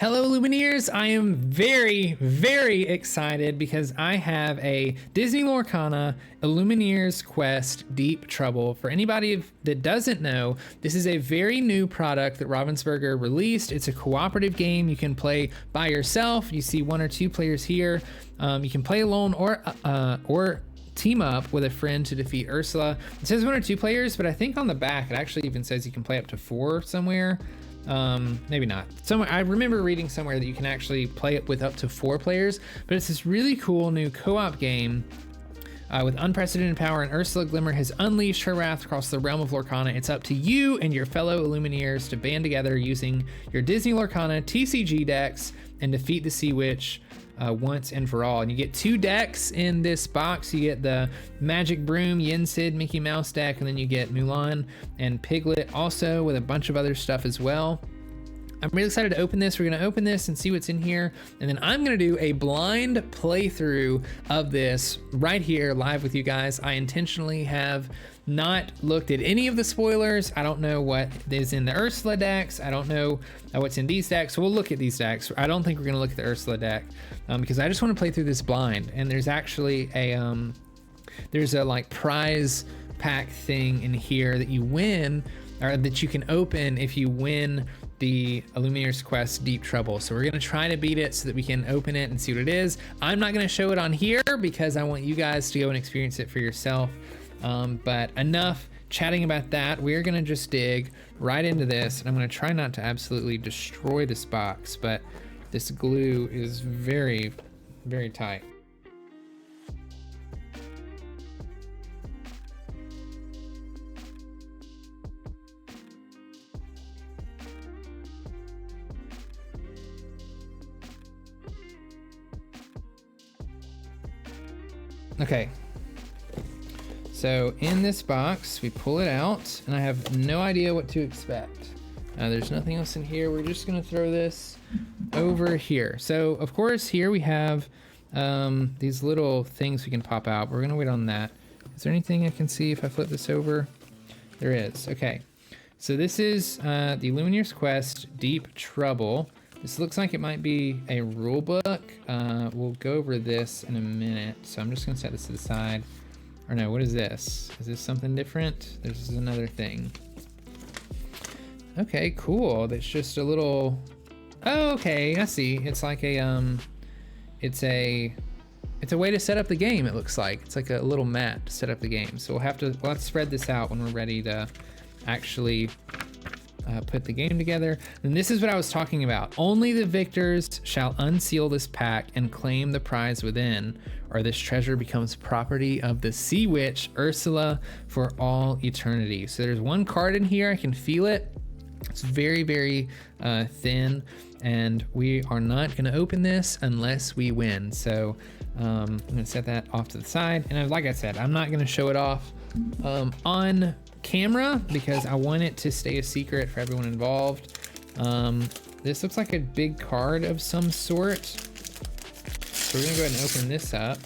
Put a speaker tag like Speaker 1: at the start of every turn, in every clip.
Speaker 1: Hello Illumineers, I am very excited because I have a Disney Lorcana Illumineer's Quest Deep Trouble. For anybody that doesn't know, this is a very new product that Ravensburger released. It's a cooperative game. You can play by yourself. You see one or two players here. You can play alone or team up with a friend to defeat Ursula. It says one or two players, but I think on the back it actually even says you can play up to 4 somewhere. Maybe not. Somewhere I remember reading somewhere that you can actually play it with up to 4 players, but it's this really cool new co-op game with unprecedented power, and Ursula Glimmer has unleashed her wrath across the realm of Lorcana. It's up to you and your fellow Illumineers to band together using your Disney Lorcana TCG decks and defeat the Sea Witch once and for all. And you get 2 decks in this box. You get the Magic Broom, Yen Sid, Mickey Mouse deck, and then you get Mulan and Piglet also with a bunch of other stuff as well. I'm really excited to open this. We're gonna open this and see what's in here, and then I'm gonna do a blind playthrough of this right here live with you guys. I intentionally have not looked at any of the spoilers. I don't know what is in the Ursula decks. I don't know what's in these decks. So we'll look at these decks. I don't think we're gonna look at the Ursula deck because I just want to play through this blind. And there's actually a like prize pack thing in here that you win, or that you can open if you win the Illumineer's Quest Deep Trouble. So we're gonna try to beat it so that we can open it and see what it is. I'm not gonna show it on here because I want you guys to go and experience it for yourself. But enough chatting about that. We're gonna just dig right into this, and I'm gonna try not to absolutely destroy this box, but this glue is very tight. Okay, so in this box, we pull it out, and I have no idea what to expect. There's nothing else in here. We're just gonna throw this over here. So of course, here we have these little things we can pop out. We're gonna wait on that. Is there anything I can see if I flip this over? There is. Okay, so this is the Illumineer's Quest Deep Trouble. This looks like it might be a rule book. We'll go over this in a minute. So I'm just gonna set this to the side. Or no, what is this? Is this something different? There's another thing. Okay, cool. That's just a little, oh, okay, I see. It's like a, it's a way to set up the game, it looks like. It's like a little mat to set up the game. So we'll have to spread this out when we're ready to actually put the game together. And this is what I was talking about. Only the victors shall unseal this pack and claim the prize within, or this treasure becomes property of the Sea Witch, Ursula, for all eternity. So there's one card in here. I can feel it. It's very thin, and we are not gonna open this unless we win. So I'm gonna set that off to the side. And like I said, I'm not gonna show it off on camera because I want it to stay a secret for everyone involved. This looks like a big card of some sort. So we're gonna go ahead and open this up.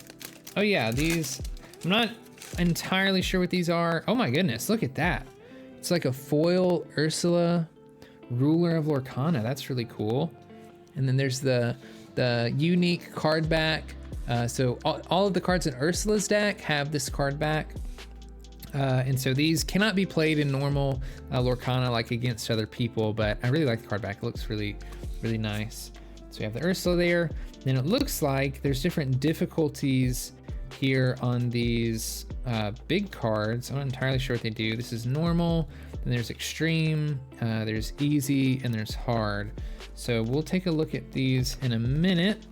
Speaker 1: Oh yeah, these, I'm not entirely sure what these are. Oh my goodness, look at that. It's like a foil Ursula, ruler of Lorcana. That's really cool. And then there's the unique card back. So all of the cards in Ursula's deck have this card back. And so these cannot be played in normal Lorcana like against other people, but I really like the card back. It looks really nice. So we have the Ursula there. Then it looks like there's different difficulties here on these big cards. I'm not entirely sure what they do. This is normal, then there's extreme, there's easy, and there's hard. So we'll take a look at these in a minute.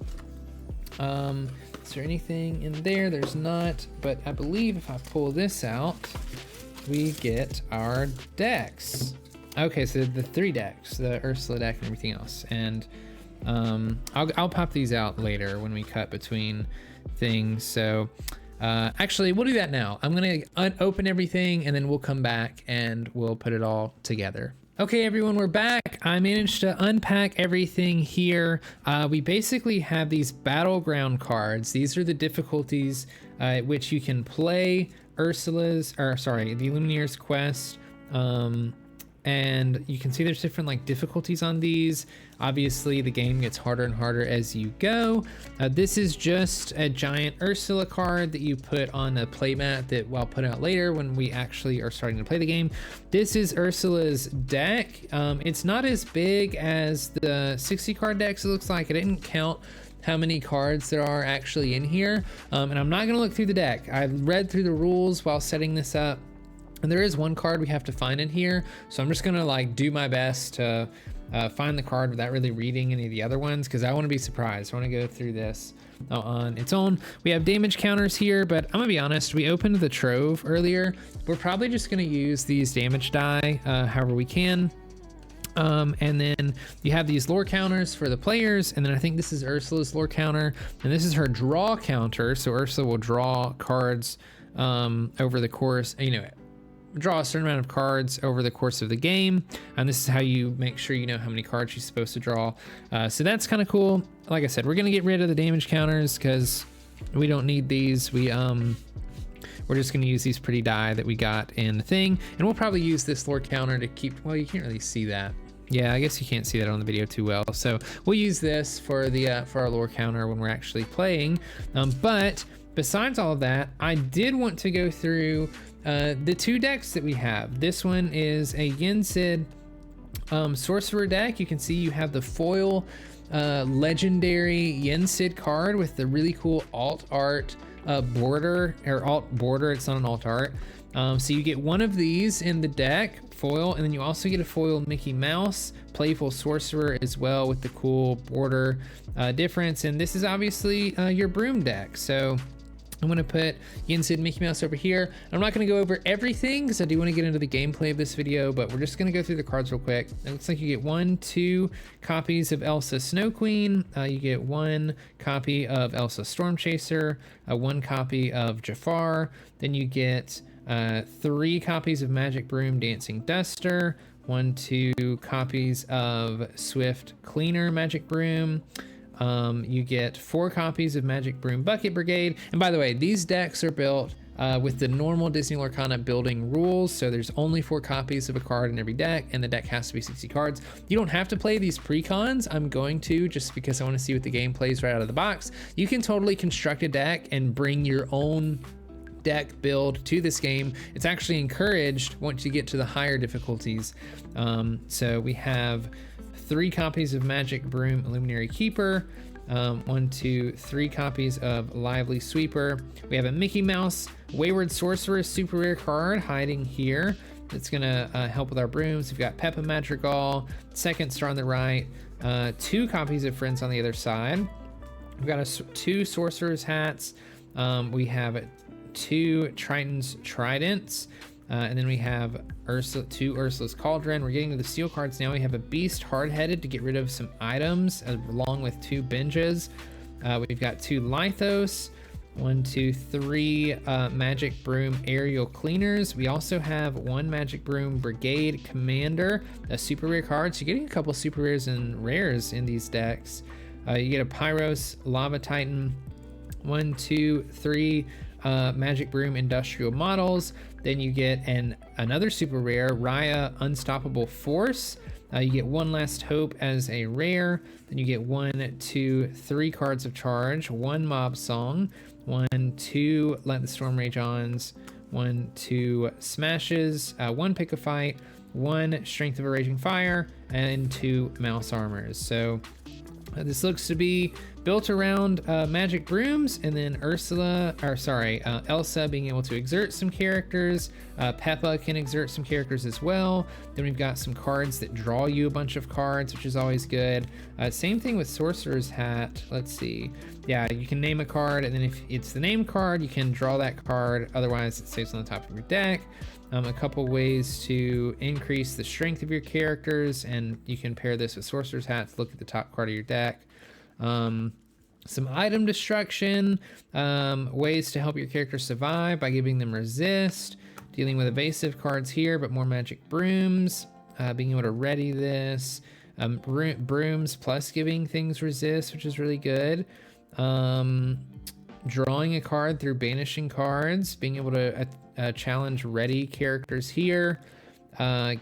Speaker 1: Is there anything in there? There's not, but I believe if I pull this out, we get our decks. Okay, so the 3 decks, the Ursula deck and everything else. And I'll pop these out later when we cut between things. So actually, we'll do that now. I'm gonna open everything, and then we'll come back and we'll put it all together. Okay, everyone, we're back. I managed to unpack everything here. We basically have these battleground cards. These are the difficulties at which you can play the Illumineer's Quest and you can see there's different like difficulties on these. Obviously the game gets harder and harder as you go. This is just a giant Ursula card that you put on a playmat that I'll put out later when we actually are starting to play the game. This is Ursula's deck. It's not as big as the 60 card decks. It looks like I didn't count how many cards there are actually in here, and I'm not gonna look through the deck. I read through the rules while setting this up, and there is one card we have to find in here, so I'm just gonna like do my best to find the card without really reading any of the other ones, because I want to be surprised. I want to go through this on its own. We have damage counters here, but I'm gonna be honest, we opened the trove earlier. We're probably just gonna use these damage die however we can. And then you have these lore counters for the players, and then I think this is Ursula's lore counter, and this is her draw counter. So Ursula will draw cards over the course, draw a certain amount of cards over the course of the game, and this is how you make sure you know how many cards she's supposed to draw. So that's kind of cool. Like I said, we're gonna get rid of the damage counters because we don't need these. We're just gonna use these pretty die that we got in the thing, and we'll probably use this lore counter to keep, well, you can't really see that. Yeah, I guess you can't see that on the video too well. So we'll use this for our lore counter when we're actually playing. But besides all of that, I did want to go through the two decks that we have. This one is a Yensid Sorcerer deck. You can see you have the foil legendary Yensid card with the really cool alt art border, or alt border. It's not an alt art. So you get one of these in the deck, foil, and then you also get a foil Mickey Mouse Playful Sorcerer as well with the cool border difference. And this is obviously your broom deck. So I'm gonna put Yensid Mickey Mouse over here. I'm not gonna go over everything because I do want to get into the gameplay of this video, but we're just gonna go through the cards real quick. It looks like you get 2 copies of Elsa Snow Queen. You get 1 copy of Elsa Storm Chaser, 1 copy of Jafar. Then you get 3 copies of Magic Broom Dancing Duster, 2 copies of Swift Cleaner Magic Broom. You get 4 copies of Magic Broom Bucket Brigade. And by the way, these decks are built with the normal Disney Lorcana building rules. So there's only 4 copies of a card in every deck, and the deck has to be 60 cards. You don't have to play these pre-cons. I'm going to, just because I want to see what the game plays right out of the box. You can totally construct a deck and bring your own deck build to this game. It's actually encouraged once you get to the higher difficulties. So we have 3 copies of Magic Broom Illuminary Keeper, 3 copies of Lively Sweeper. We have a Mickey Mouse Wayward Sorcerer super rare card hiding here. That's gonna help with our brooms. We've got Peppa Madrigal, second star on the right, 2 copies of Friends on the other side. We've got 2 Sorcerer's Hats. We have 2 Triton's Tridents. And then we have 2 Ursula's Cauldron. We're getting to the steel cards now. We have a Beast Hard-Headed to get rid of some items, along with 2 Binges. We've got 2 Lithos, 3 Magic Broom Aerial Cleaners. We also have 1 Magic Broom Brigade Commander, a super rare card. So you're getting a couple super rares and rares in these decks. You get a Pyros Lava Titan, 3 Magic Broom Industrial Models. Then you get another super rare, Raya Unstoppable Force. You get 1 Last Hope as a rare. Then you get 3 cards of charge, 1 Mob Song, 2 Let the Storm Rage Ons, 2 Smashes, 1 Pick a Fight, 1 Strength of a Raging Fire, and 2 Mouse Armors. So this looks to be built around Magic Brooms, and then Elsa being able to exert some characters. Peppa can exert some characters as well. Then we've got some cards that draw you a bunch of cards, which is always good. Same thing with Sorcerer's Hat. Let's see. Yeah, you can name a card, and then if it's the name card, you can draw that card. Otherwise, it stays on the top of your deck. A couple ways to increase the strength of your characters, and you can pair this with Sorcerer's Hat to look at the top card of your deck. Some item destruction, ways to help your character survive by giving them resist, dealing with evasive cards here, but more Magic Brooms, being able to ready this, brooms plus giving things resist, which is really good. Drawing a card through banishing cards, being able to challenge ready characters here.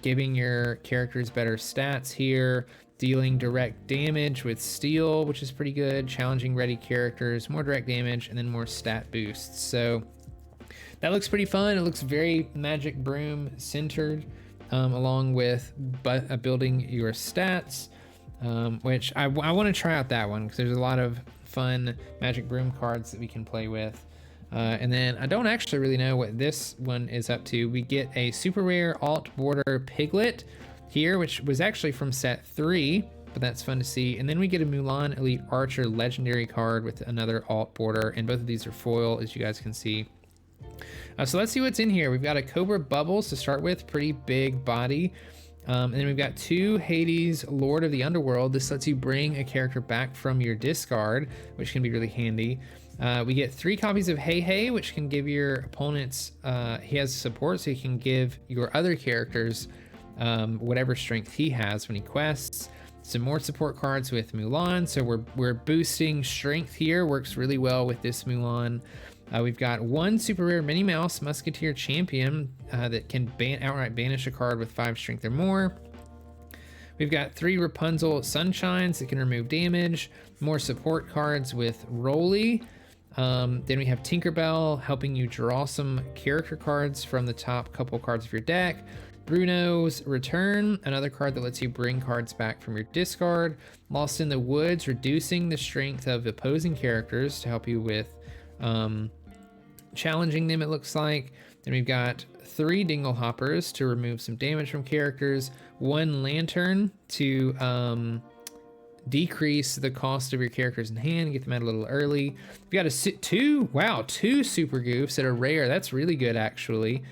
Speaker 1: giving your characters better stats here, dealing direct damage with steel, which is pretty good, challenging ready characters, more direct damage, and then more stat boosts. So that looks pretty fun. It looks very Magic Broom centered, along with building your stats, which I want to try out that one because there's a lot of fun Magic Broom cards that we can play with. And then I don't actually really know what this one is up to. We get a super rare alt border Piglet here, which was actually from set 3, but that's fun to see. And then we get a Mulan Elite Archer legendary card with another alt border, and both of these are foil, as you guys can see. So let's see what's in here. We've got a Cobra Bubbles to start with, pretty big body. And then we've got 2 Hades Lord of the Underworld. This lets you bring a character back from your discard, which can be really handy. We get 3 copies of Hey Hey, which can give your opponents, he has support, so he can give your other characters whatever strength he has when he quests. Some more support cards with Mulan, so we're boosting strength here, works really well with this Mulan. We've got 1 super rare Minnie Mouse Musketeer Champion that can outright banish a card with 5 strength or more. We've got 3 Rapunzel Sunshines that can remove damage, more support cards with Rolly. Then we have Tinkerbell helping you draw some character cards from the top couple cards of your deck. Bruno's Return, another card that lets you bring cards back from your discard. Lost in the Woods, reducing the strength of opposing characters to help you with challenging them, it looks like. Then we've got 3 Dingle Hoppers to remove some damage from characters. 1 Lantern to decrease the cost of your characters in hand, get them out a little early. We've got 2 Super Goofs that are rare. That's really good, actually.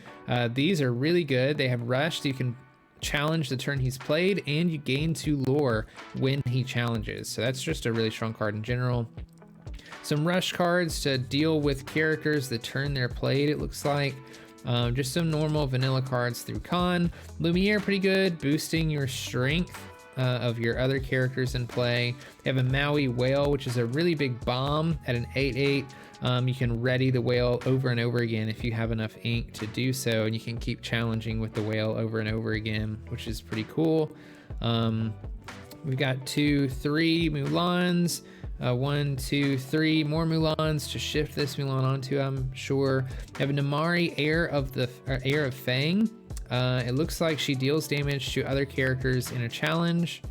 Speaker 1: These are really good. They have Rush, so you can challenge the turn he's played, and you gain 2 lore when he challenges. So that's just a really strong card in general. Some Rush cards to deal with characters the turn they're played, it looks like. Just some normal vanilla cards through Con. Lumiere, pretty good, boosting your strength of your other characters in play. You have a Maui Whale, which is a really big bomb at an 8/8. You can ready the whale over and over again if you have enough ink to do so, and you can keep challenging with the whale over and over again, which is pretty cool. We've got 2, 3 Mulans. 1, 2, 3 more Mulans to shift this Mulan onto, I'm sure. We have a Namari, Heir of Fang. It looks like she deals damage to other characters in a challenge.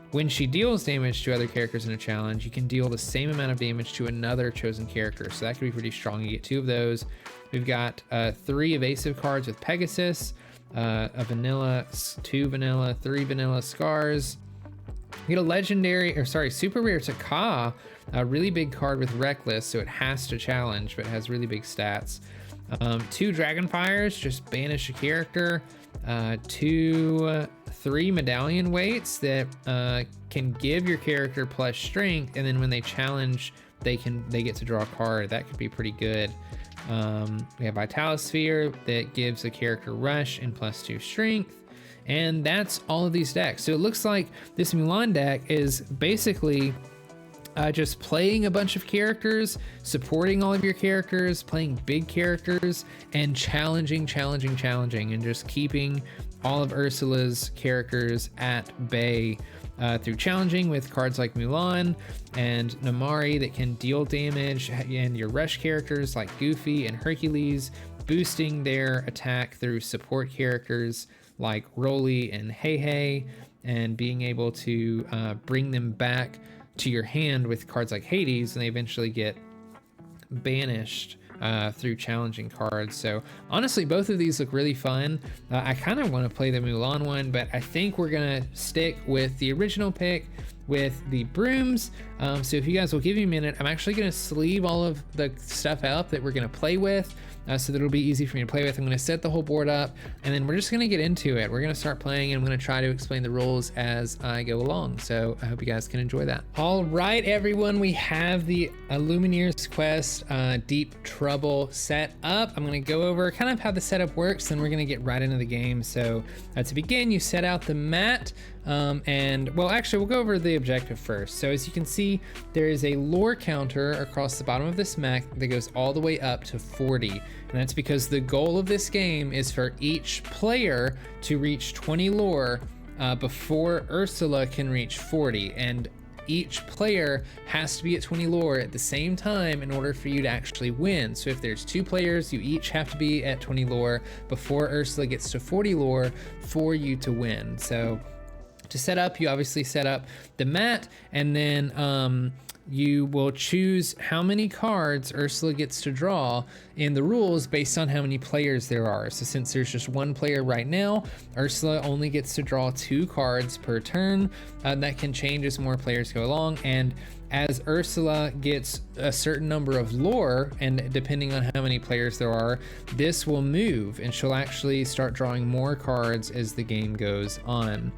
Speaker 1: When she deals damage to other characters in a challenge, you can deal the same amount of damage to another chosen character. So that could be pretty strong. You get 2 of those. We've got 3 evasive cards with Pegasus, a vanilla, 2 vanilla, 3 vanilla Scars. We get a super rare Taka, a really big card with Reckless, so it has to challenge, but has really big stats. 2 Dragonfires, just banish a character. 2, 3 Medallion Weights that can give your character plus strength, and then when they challenge, they get to draw a card. That could be pretty good. We have Vitalosphere that gives a character rush and plus 2 strength. And that's all of these decks. So it looks like this Mulan deck is basically just playing a bunch of characters, supporting all of your characters, playing big characters, and challenging, and just keeping all of Ursula's characters at bay through challenging with cards like Mulan and Namari that can deal damage, and your rush characters like Goofy and Hercules, boosting their attack through support characters like Rolly and Hey Hey, and being able to bring them back to your hand with cards like Hades, and they eventually get banished through challenging cards. So honestly, both of these look really fun. I kind of want to play the Mulan one, but I think we're gonna stick with the original pick with the brooms. So if you guys will give me a minute, I'm actually gonna sleeve all of the stuff out that we're gonna play with, so that it'll be easy for me to play with. I'm gonna set the whole board up, and then we're just gonna get into it. We're gonna start playing, and I'm gonna try to explain the rules as I go along. So I hope you guys can enjoy that. All right, everyone, we have the Illumineer's Quest Deep Trouble set up. I'm gonna go over kind of how the setup works, and we're gonna get right into the game. So to begin, you set out the mat, and well, actually, we'll go over the the objective first. So as you can see, there is a lore counter across the bottom of this map that goes all the way up to 40. And that's because the goal of this game is for each player to reach 20 lore before Ursula can reach 40. And each player has to be at 20 lore at the same time in order for you to actually win. So if there's 2 players, you each have to be at 20 lore before Ursula gets to 40 lore for you to win. So to set up, you obviously set up the mat, and then you will choose how many cards Ursula gets to draw in the rules based on how many players there are. So since there's just 1 player right now, Ursula only gets to draw 2 cards per turn. That can change as more players go along, and as Ursula gets a certain number of lore, and depending on how many players there are, this will move, and she'll actually start drawing more cards as the game goes on.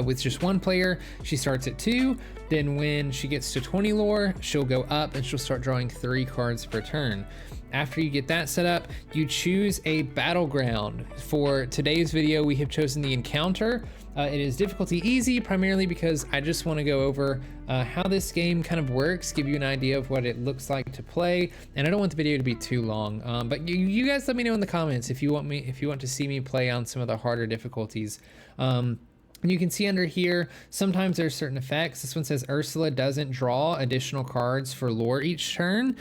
Speaker 1: With just 1 player, she starts at 2. Then when she gets to 20 lore, she'll go up and she'll start drawing 3 cards per turn. After you get that set up, you choose a battleground. For today's video, we have chosen the encounter. It is difficulty easy, primarily because I just want to go over how this game kind of works, give you an idea of what it looks like to play, and I don't want the video to be too long. But you guys let me know in the comments if you want to see me play on some of the harder difficulties. And you can see under here, sometimes there's certain effects. This one says Ursula doesn't draw additional cards for lore each turn.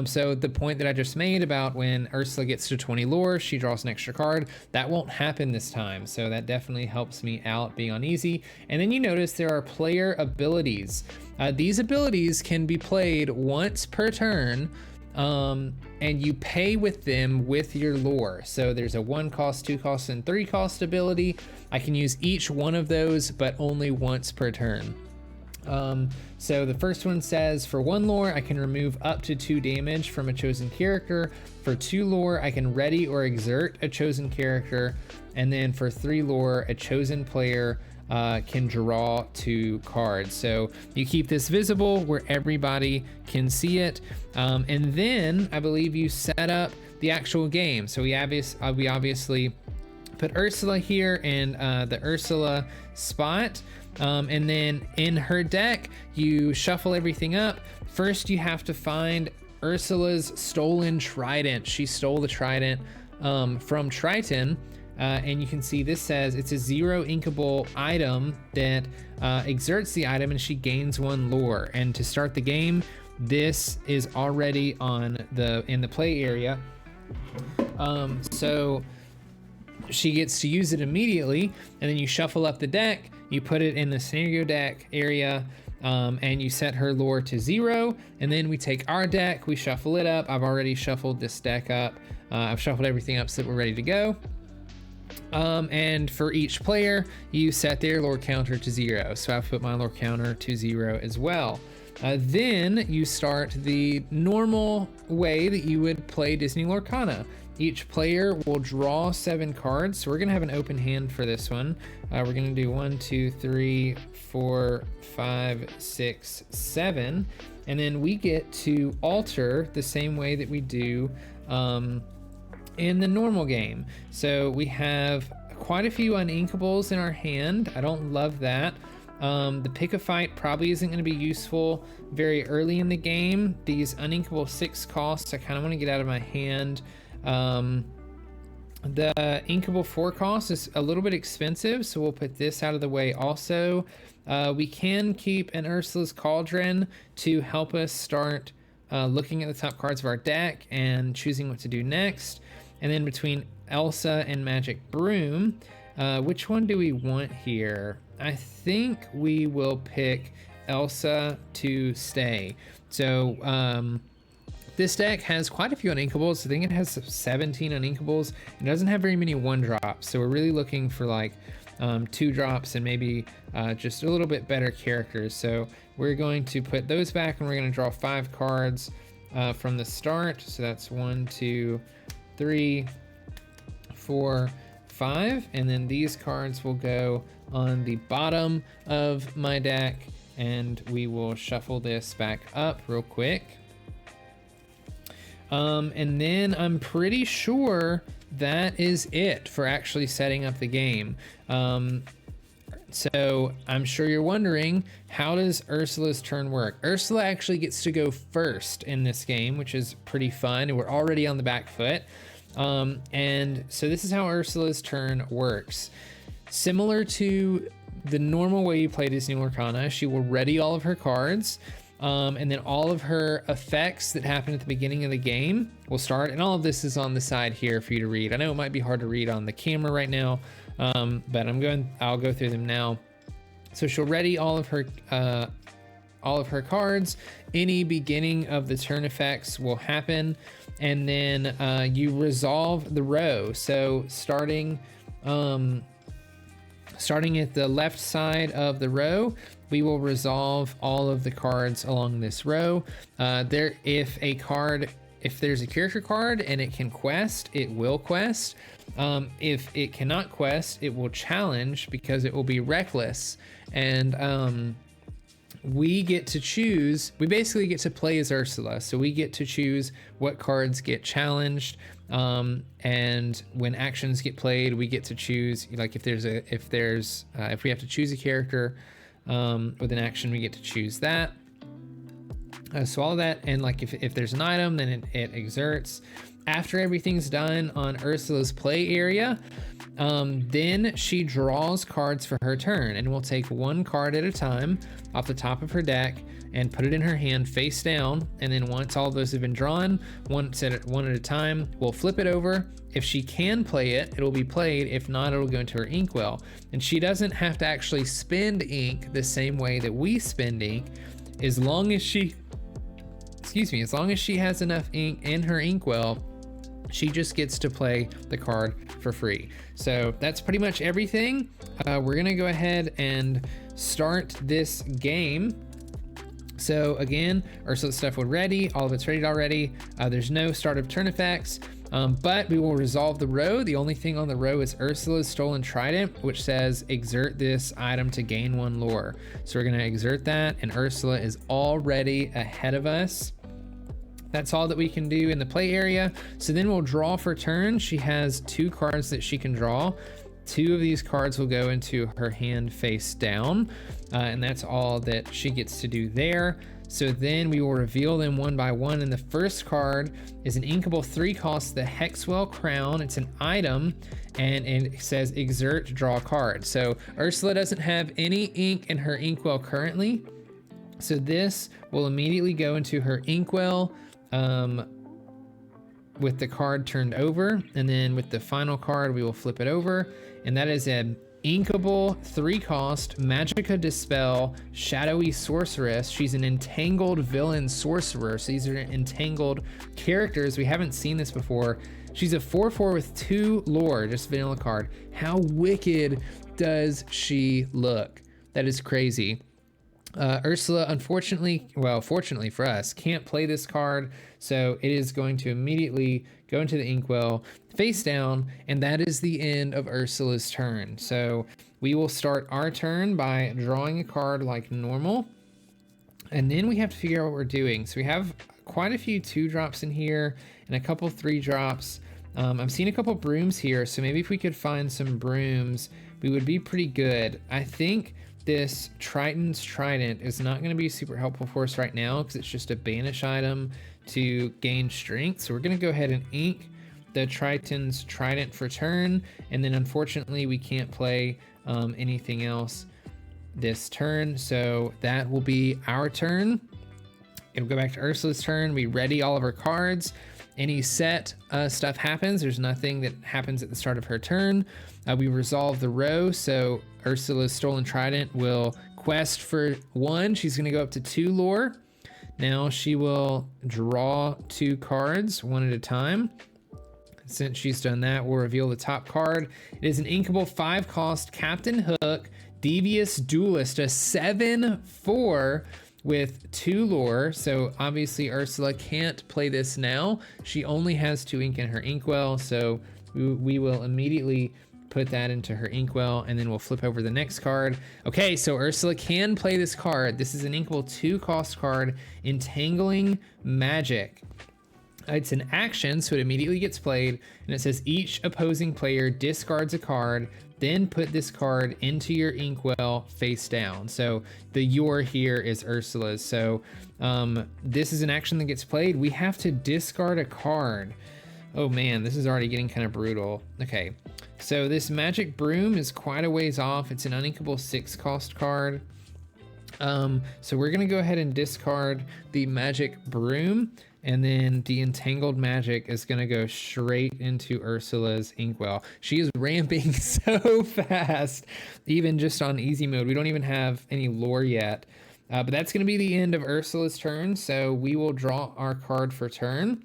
Speaker 1: So the point that I just made about when Ursula gets to 20 lore, she draws an extra card. That won't happen this time. So that definitely helps me out being on easy. And then you notice there are player abilities. These abilities can be played once per turn. And you pay with them with your lore. So there's a 1 cost, 2 cost, and 3 cost ability. I can use each one of those, but only once per turn. So the first one says for 1 lore, I can remove up to 2 damage from a chosen character. For 2 lore, I can ready or exert a chosen character. And then for 3 lore, a chosen player can draw 2 cards. So you keep this visible where everybody can see it. And then I believe you set up the actual game. So we obviously put Ursula here in the Ursula spot. And then in her deck, you shuffle everything up. First, you have to find Ursula's stolen trident. She stole the trident from Triton. And you can see this says it's a 0 inkable item that exerts the item and she gains 1 lore. And to start the game, this is already in the play area. So she gets to use it immediately, and then you shuffle up the deck, you put it in the scenario deck area, and you set her lore to 0. And then we take our deck, we shuffle it up. I've already shuffled this deck up. I've shuffled everything up so that we're ready to go. And for each player, you set their lore counter to 0. So I've put my lore counter to 0 as well. Then you start the normal way that you would play Disney Lorcana. Each player will draw 7 cards. So we're gonna have an open hand for this one. We're gonna do 1, 2, 3, 4, 5, 6, 7. And then we get to alter the same way that we do in the normal game. So we have quite a few uninkables in our hand. I don't love that. The pick a fight probably isn't going to be useful very early in the game. These uninkable 6 costs, I kind of want to get out of my hand. The inkable 4 cost is a little bit expensive, so we'll put this out of the way also. We can keep an Ursula's Cauldron to help us start looking at the top cards of our deck and choosing what to do next. And then between Elsa and Magic Broom, which one do we want here? I think we will pick Elsa to stay. So this deck has quite a few uninkables. I think it has 17 uninkables. It doesn't have very many 1-drops. So we're really looking for like 2-drops and maybe just a little bit better characters. So we're going to put those back and we're going to draw 5 cards from the start. So that's 1, 2, 3, 4, 5, and then these cards will go on the bottom of my deck, and we will shuffle this back up real quick. And then I'm pretty sure that is it for actually setting up the game. So I'm sure you're wondering, how does Ursula's turn work? Ursula actually gets to go first in this game, which is pretty fun, and we're already on the back foot. And so this is how Ursula's turn works. Similar to the normal way you play Disney Lorcana, she will ready all of her cards, and then all of her effects that happen at the beginning of the game will start, and all of this is on the side here for you to read. I know it might be hard to read on the camera right now, but I'll go through them now. So she'll ready all of her cards. Any beginning of the turn effects will happen, and then you resolve the row. So starting at the left side of the row, we will resolve all of the cards along this row. If there's a character card and it can quest, it will quest. If it cannot quest, it will challenge because it will be reckless. And we get to choose, we basically get to play as Ursula. So we get to choose what cards get challenged. And when actions get played, we get to choose, like if we have to choose a character with an action, we get to choose that. So all of that, and like if there's an item, then it exerts. After everything's done on Ursula's play area, then she draws cards for her turn, and we'll take one card at a time off the top of her deck and put it in her hand face down. And then once all of those have been drawn, one at a time, we'll flip it over. If she can play it, it'll be played. If not, it'll go into her inkwell. And she doesn't have to actually spend ink the same way that we spend ink, as long as she has enough ink in her inkwell. She just gets to play the card for free. So that's pretty much everything. We're gonna go ahead and start this game. So again, Ursula's stuff will ready, all of it's ready already. There's no start of turn effects, but we will resolve the row. The only thing on the row is Ursula's Stolen Trident, which says exert this item to gain 1 lore. So we're gonna exert that, and Ursula is already ahead of us. That's all that we can do in the play area. So then we'll draw for turn. She has 2 cards that she can draw. 2 of these cards will go into her hand face down, and that's all that she gets to do there. So then we will reveal them one by one, and the first card is an inkable 3-cost, the Hexwell Crown. It's an item, and it says exert, draw a card. So Ursula doesn't have any ink in her inkwell currently, so this will immediately go into her inkwell with the card turned over, and then with the final card we will flip it over, and that is an inkable 3-cost Magicka Dispel Shadowy Sorceress. She's an entangled villain sorcerer, so these are entangled characters. We haven't seen this before. She's a 4/4 with 2 lore, just vanilla card. How wicked does she look? That is crazy. Ursula, unfortunately, well, fortunately for us, can't play this card, so it is going to immediately go into the inkwell face down, and that is the end of Ursula's turn. So we will start our turn by drawing a card like normal, and then we have to figure out what we're doing. So we have quite a few 2-drops in here and a couple 3-drops. I'm seeing a couple brooms here, so maybe if we could find some brooms, we would be pretty good. I think this Triton's Trident is not going to be super helpful for us right now because it's just a banish item to gain strength. So we're going to go ahead and ink the Triton's Trident for turn, and then unfortunately we can't play anything else this turn, so that will be our turn. It'll go back to Ursula's turn. We ready all of our cards. Any set stuff happens. There's nothing that happens at the start of her turn. We resolve the row, so Ursula's Stolen Trident will quest for 1. She's going to go up to 2 lore. Now she will draw 2 cards, 1 at a time. Since she's done that, we'll reveal the top card. It is an inkable 5-cost Captain Hook Devious Duelist, a 7/4 with 2 lore. So obviously Ursula can't play this now. She only has 2 ink in her inkwell, so we will immediately put that into her inkwell, and then we'll flip over the next card. Okay, so Ursula can play this card. This is an inkable 2-cost card, Entangling Magic. It's an action, so it immediately gets played, and it says each opposing player discards a card, then put this card into your inkwell face down. So the your here is Ursula's. So this is an action that gets played. We have to discard a card. Oh man, this is already getting kind of brutal. Okay, so this Magic Broom is quite a ways off. It's an uninkable 6-cost card. So we're gonna go ahead and discard the Magic Broom, and then the Entangled Magic is gonna go straight into Ursula's inkwell. She is ramping so fast, even just on easy mode. We don't even have any lore yet. But that's gonna be the end of Ursula's turn, so we will draw our card for turn.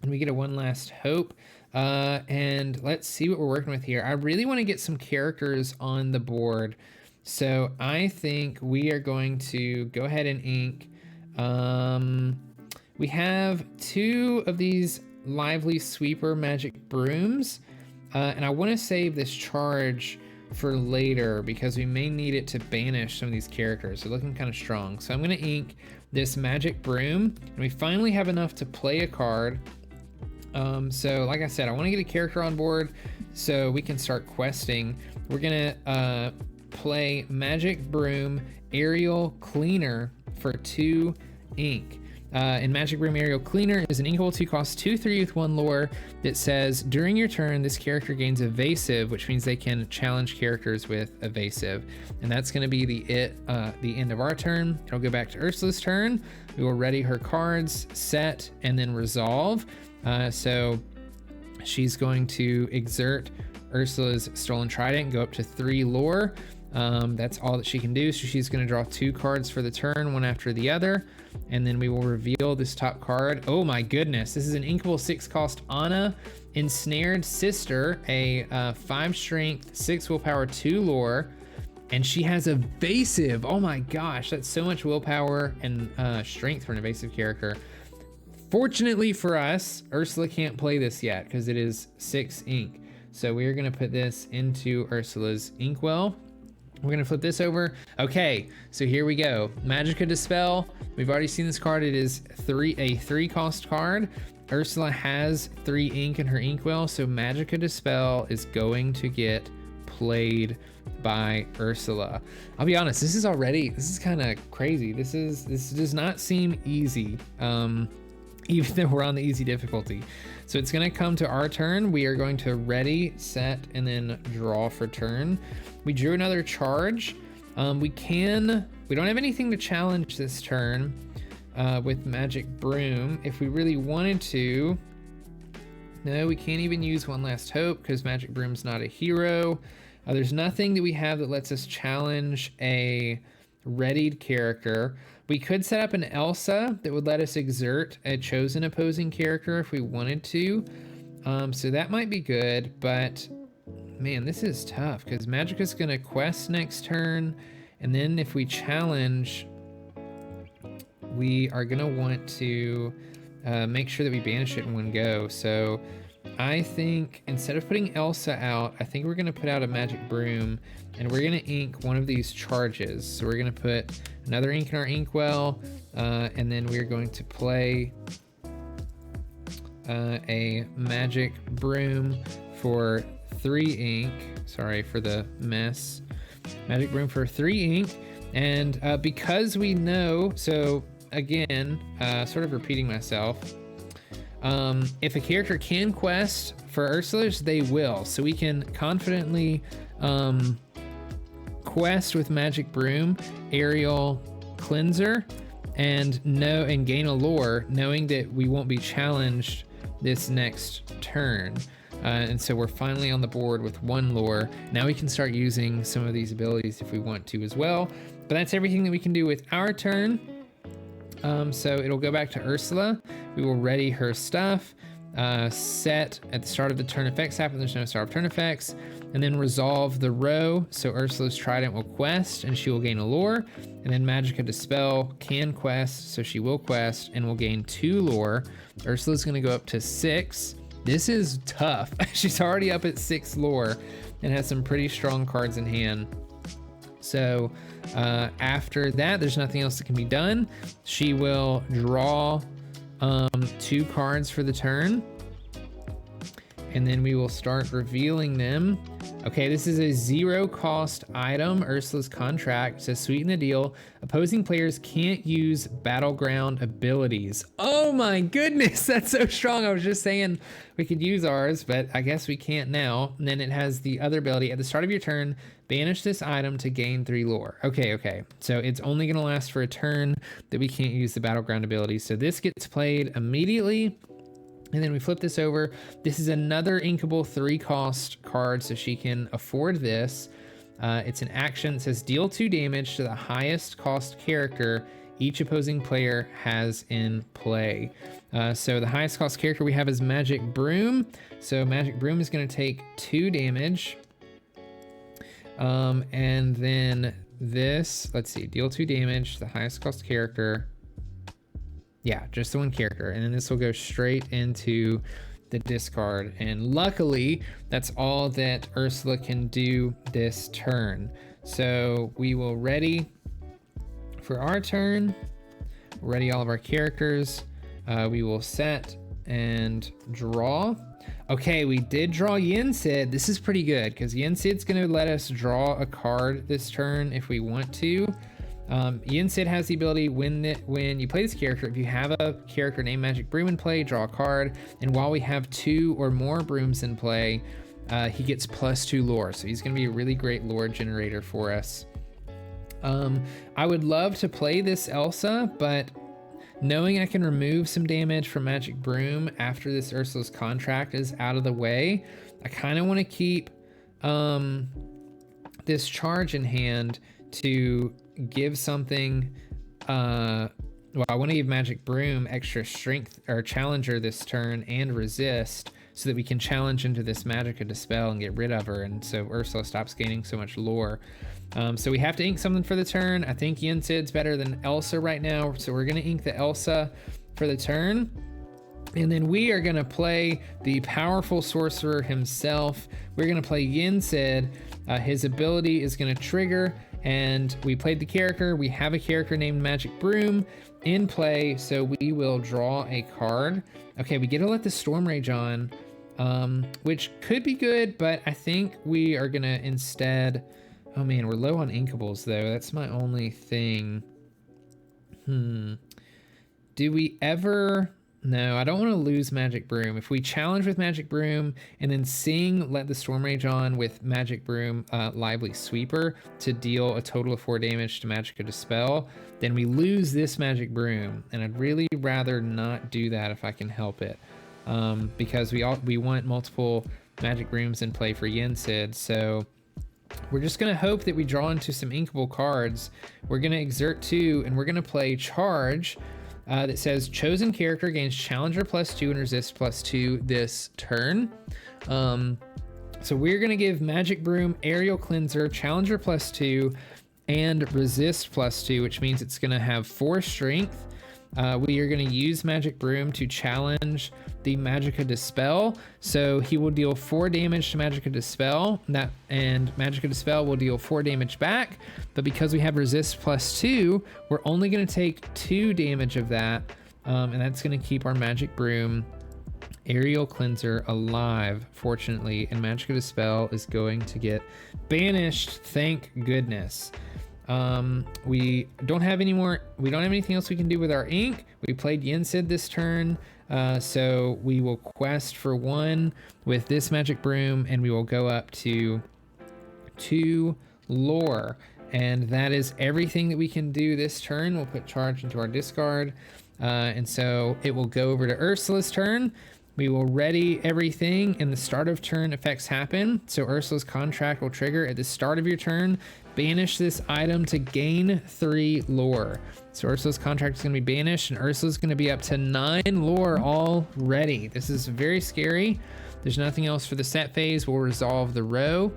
Speaker 1: And we get a One Last Hope. And let's see what we're working with here. I really want to get some characters on the board. So I think we are going to go ahead and ink. We have 2 of these Lively Sweeper Magic Brooms. And I want to save this charge for later because we may need it to banish some of these characters. They're looking kind of strong. So I'm going to ink this Magic Broom. And we finally have enough to play a card. So like I said, I want to get a character on board so we can start questing. We're gonna play Magic Broom Aerial Cleaner for 2 ink. And Magic Broom Aerial Cleaner is an inkable 2-cost 2/3 with 1 lore that says during your turn this character gains evasive, which means they can challenge characters with evasive, and that's going to be the end of our turn. It'll go back to Ursula's turn. We will ready her cards, set, and then resolve. So she's going to exert Ursula's Stolen Trident, go up to 3 lore. That's all that she can do. So she's going to draw 2 cards for the turn, one after the other. And then we will reveal this top card. Oh my goodness. This is an inkable 6-cost Anna, Ensnared Sister, a 5 strength, 6 willpower, 2 lore. And she has evasive. Oh my gosh. That's so much willpower and strength for an evasive character. Fortunately for us, Ursula can't play this yet because it is 6 ink. So we are going to put this into Ursula's inkwell. We're going to flip this over. Okay, so here we go. Magicka Dispel. We've already seen this card. It is a 3-cost card. Ursula has 3 ink in her inkwell, so Magicka Dispel is going to get played by Ursula. I'll be honest, this is kind of crazy. This does not seem easy. Even though we're on the easy difficulty. So it's gonna come to our turn. We are going to ready, set, and then draw for turn. We drew another charge. We don't have anything to challenge this turn with Magic Broom. If we really wanted to, no, we can't even use One Last Hope because Magic Broom's not a hero. There's nothing that we have that lets us challenge a readied character. We could set up an Elsa that would let us exert a chosen opposing character if we wanted to. So that might be good, but man, this is tough because Magicka's gonna quest next turn. And then if we challenge, we are gonna want to make sure that we banish it in one go. So I think instead of putting Elsa out, I think we're gonna put out a Magic Broom and we're gonna ink one of these charges. So we're gonna put another ink in our inkwell, and then we're going to play a Magic Broom for 3 ink. Sorry for the mess. Magic Broom for 3 ink. And because we know, so again, sort of repeating myself, if a character can quest for Ursula's, they will. So we can confidently quest with Magic Broom, Aerial Cleanser, and gain a lore, knowing that we won't be challenged this next turn. And so we're finally on the board with 1 lore. Now we can start using some of these abilities if we want to as well. But that's everything that we can do with our turn. So it'll go back to Ursula. We will ready her stuff, set at the start of the turn effects happen. There's no start of turn effects, and then resolve the row. So Ursula's Trident will quest and she will gain a lore, and then Magicka Dispel can quest, so she will quest and will gain 2 lore. Ursula's gonna go up to 6. This is tough. She's already up at 6 lore and has some pretty strong cards in hand. So after that, there's nothing else that can be done. She will draw 2 cards for the turn. and then we will start revealing them. Okay, this is a 0 cost item, Ursula's Contract. It says sweeten the deal. Opposing players can't use battleground abilities. Oh my goodness, that's so strong. I was just saying we could use ours, but I guess we can't now. And then it has the other ability. At the start of your turn, banish this item to gain 3 lore. Okay. So it's only gonna last for a turn that we can't use the battleground abilities. So this gets played immediately. And then we flip this over. This is another inkable 3 cost card, so she can afford this. It's an action. It says deal 2 damage to the highest cost character each opposing player has in play. So the highest cost character we have is Magic Broom. So Magic Broom is going to take 2 damage. And then this, let's see, deal 2 damage to the highest cost character. Yeah, just the 1 character. And then this will go straight into the discard. And luckily, that's all that Ursula can do this turn. So we will ready for our turn. Ready all of our characters. We will set and draw. Okay, we did draw Yen Sid. This is pretty good because Yen Sid's going to let us draw a card this turn if we want to. Yen Sid has the ability when you play this character, if you have a character named Magic Broom in play, draw a card. And while we have 2 or more brooms in play, he gets +2 lore. So he's going to be a really great lore generator for us. I would love to play this Elsa, but knowing I can remove some damage from Magic Broom after this Ursula's Contract is out of the way, I kind of want to keep this charge in hand to give something. Well, I want to give Magic Broom extra strength or challenger this turn and resist so that we can challenge into this Magicka Dispel and get rid of her, and so Ursula stops gaining so much lore. So we have to ink something for the turn. I think Yen Sid's better than Elsa right now, so we're going to ink the Elsa for the turn. And then we are going to play the powerful sorcerer himself. We're going to play Yen Sid. His ability is going to trigger, and we played the character. We have a character named Magic Broom in play, so we will draw a card. Okay, we get to let the Storm Rage on, which could be good, but I think we are going to instead... Oh man, we're low on inkables though. That's my only thing. Do we ever... No, I don't want to lose Magic Broom. If we challenge with Magic Broom and then let the Storm Rage on with Magic Broom Lively Sweeper to deal a total of 4 damage to Magicka Dispel, then we lose this Magic Broom. And I'd really rather not do that if I can help it. Because we want multiple Magic Brooms in play for Yen Sid. So we're just going to hope that we draw into some inkable cards. We're going to exert 2 and we're going to play Charge. That says chosen character gains challenger +2 and resist +2 this turn. So we're going to give Magic Broom Aerial Cleanser, challenger +2, and resist +2, which means it's going to have 4 strength. We are going to use Magic Broom to challenge the Magicka Dispel. So he will deal 4 damage to Magicka Dispel, and Magicka Dispel will deal 4 damage back. But because we have resist +2, we're only going to take 2 damage of that. And that's going to keep our Magic Broom Aerial Cleanser alive, fortunately. And Magicka Dispel is going to get banished, thank goodness. We don't have anything else we can do with our ink. We played Yen Sid this turn, so we will quest for 1 with this Magic Broom, and we will go up to 2 lore. And that is everything that we can do this turn. We'll put Charge into our discard, and so it will go over to Ursula's turn. We will ready everything, and the start of turn effects happen. So Ursula's Contract will trigger at the start of your turn. Banish this item to gain 3 lore. So Ursula's Contract is going to be banished, and Ursula's going to be up to 9 lore already. This is very scary. There's nothing else for the set phase. We'll resolve the row.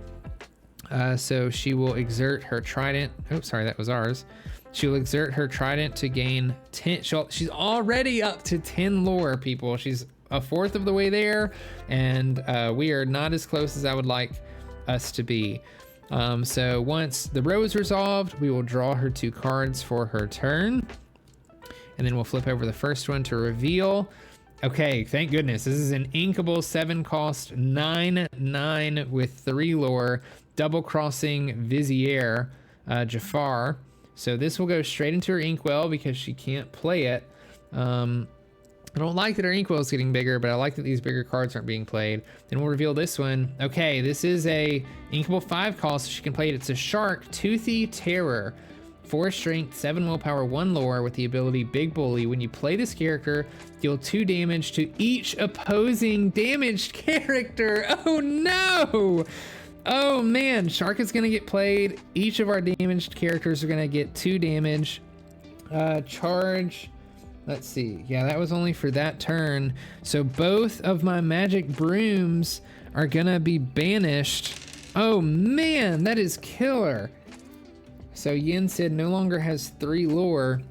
Speaker 1: So she will exert her trident. Oh, sorry, that was ours. She'll exert her trident to gain 10. She's already up to 10 lore, people. She's a fourth of the way there, and we are not as close as I would like us to be. So once the row is resolved, we will draw her 2 cards for her turn, and then we'll flip over the first one to reveal. Okay, thank goodness. This is an inkable 7 cost 9/9 with 3 lore, double crossing Vizier, Jafar. So this will go straight into her inkwell because she can't play it. I don't like that her inkwell is getting bigger, but I like that these bigger cards aren't being played. Then we'll reveal this one. Okay, this is a inkable 5 cost, so she can play it. It's a Shark, Toothy Terror. 4 strength, 7 willpower, 1 lore with the ability Big Bully. When you play this character, deal 2 damage to each opposing damaged character. Oh no! Oh man, Shark is gonna get played. Each of our damaged characters are gonna get 2 damage. Charge, let's see. Yeah, that was only for that turn. So both of my magic brooms are gonna be banished. Oh man, that is killer. So Yin Sid no longer has 3 lore.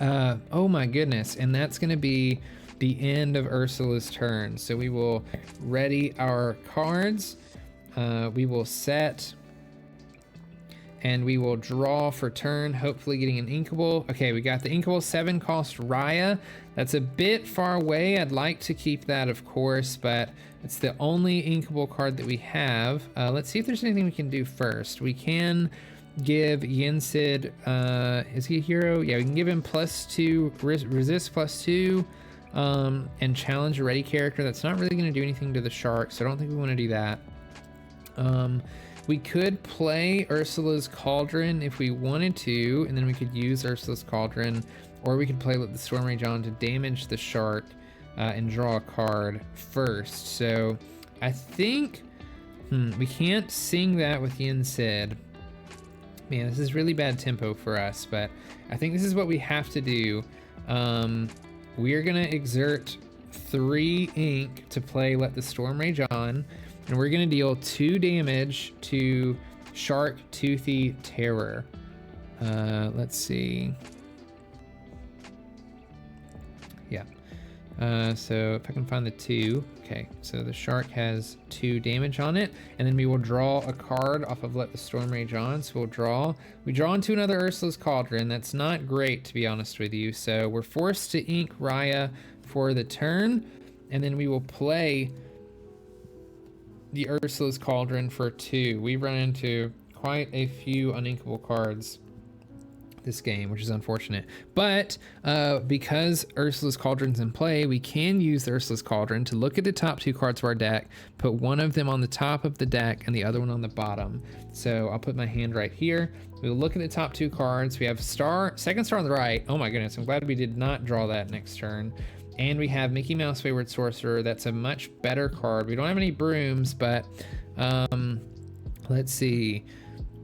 Speaker 1: Oh my goodness. And that's going to be the end of Ursula's turn. So we will ready our cards. We will set. And we will draw for turn, hopefully getting an inkable. Okay, we got the inkable 7 cost Raya. That's a bit far away. I'd like to keep that, of course, but it's the only inkable card that we have. Let's see if there's anything we can do first. We can give Yin Sid, is he a hero? Yeah, we can give him +2, resist +2, and challenge a ready character. That's not really going to do anything to the shark, so I don't think we want to do that. We could play Ursula's Cauldron if we wanted to, and then we could use Ursula's Cauldron, or we could play Let the Storm Rage On to damage the shark and draw a card first. So I think we can't sing that with Yin Sid. Man, this is really bad tempo for us, but I think this is what we have to do. We are gonna exert 3 ink to play Let the Storm Rage On, and we're gonna deal 2 damage to Shark Toothy Terror. Let's see. Yeah. So if I can find the 2. Okay, so the shark has 2 damage on it, and then we will draw a card off of Let the Storm Rage On. So we draw into another Ursula's Cauldron. That's not great, to be honest with you. So we're forced to ink Raya for the turn, and then we will play the Ursula's Cauldron for 2. We run into quite a few uninkable cards this game, which is unfortunate, but because Ursula's Cauldron's in play, we can use the Ursula's Cauldron to look at the top 2 cards of our deck, put one of them on the top of the deck and the other one on the bottom. So I'll put my hand right here. We'll look at the top 2 cards. We have second star on the right. Oh my goodness, I'm glad we did not draw that next turn. And we have Mickey Mouse Wayward Sorcerer. That's a much better card. We don't have any brooms, but let's see.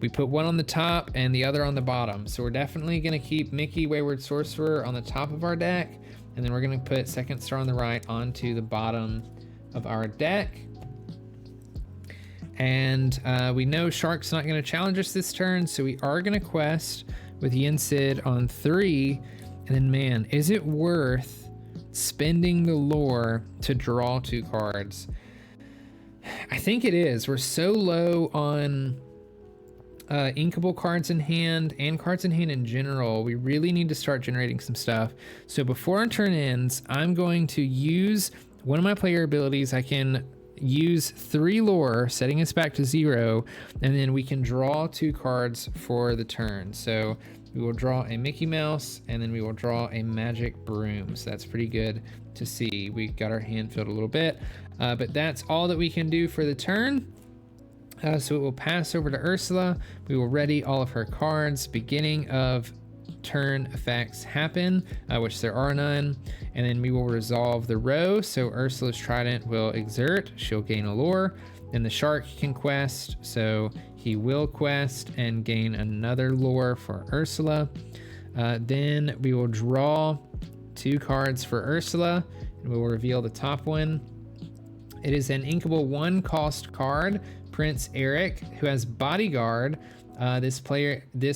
Speaker 1: We put one on the top and the other on the bottom. So we're definitely going to keep Mickey Wayward Sorcerer on the top of our deck. And then we're going to put second star on the right onto the bottom of our deck. And we know Shark's not going to challenge us this turn. So we are going to quest with Yin Sid on 3. And then, man, is it worth spending the lore to draw 2 cards? I think it is. We're so low on inkable cards in hand and cards in hand in general. We really need to start generating some stuff. So before our turn ends, I'm going to use one of my player abilities. I can use 3 lore, setting us back to 0, and then we can draw 2 cards for the turn. So we will draw a Mickey Mouse, and then we will draw a Magic Broom. So that's pretty good to see. We got our hand filled a little bit, but that's all that we can do for the turn. So it will pass over to Ursula. We will ready all of her cards. Beginning of turn effects happen, which there are none. And then we will resolve the row. So Ursula's Trident will exert. She'll gain a lore. Then the shark can quest. So he will quest and gain another lore for Ursula. Then we will draw 2 cards for Ursula. And we will reveal the top one. It is an inkable 1 cost card. Prince Eric, who has Bodyguard. This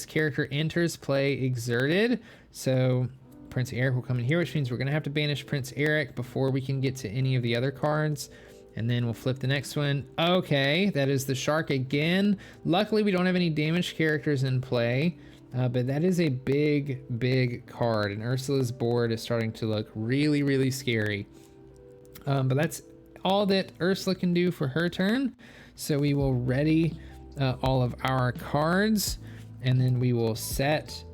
Speaker 1: character enters play exerted. So Prince Eric will come in here, which means we're going to have to banish Prince Eric before we can get to any of the other cards. And then we'll flip the next one. Okay, that is the shark again. Luckily, we don't have any damaged characters in play. But that is a big card, and Ursula's board is starting to look really scary. But that's all that Ursula can do for her turn. So we will ready all of our cards, and then we will set,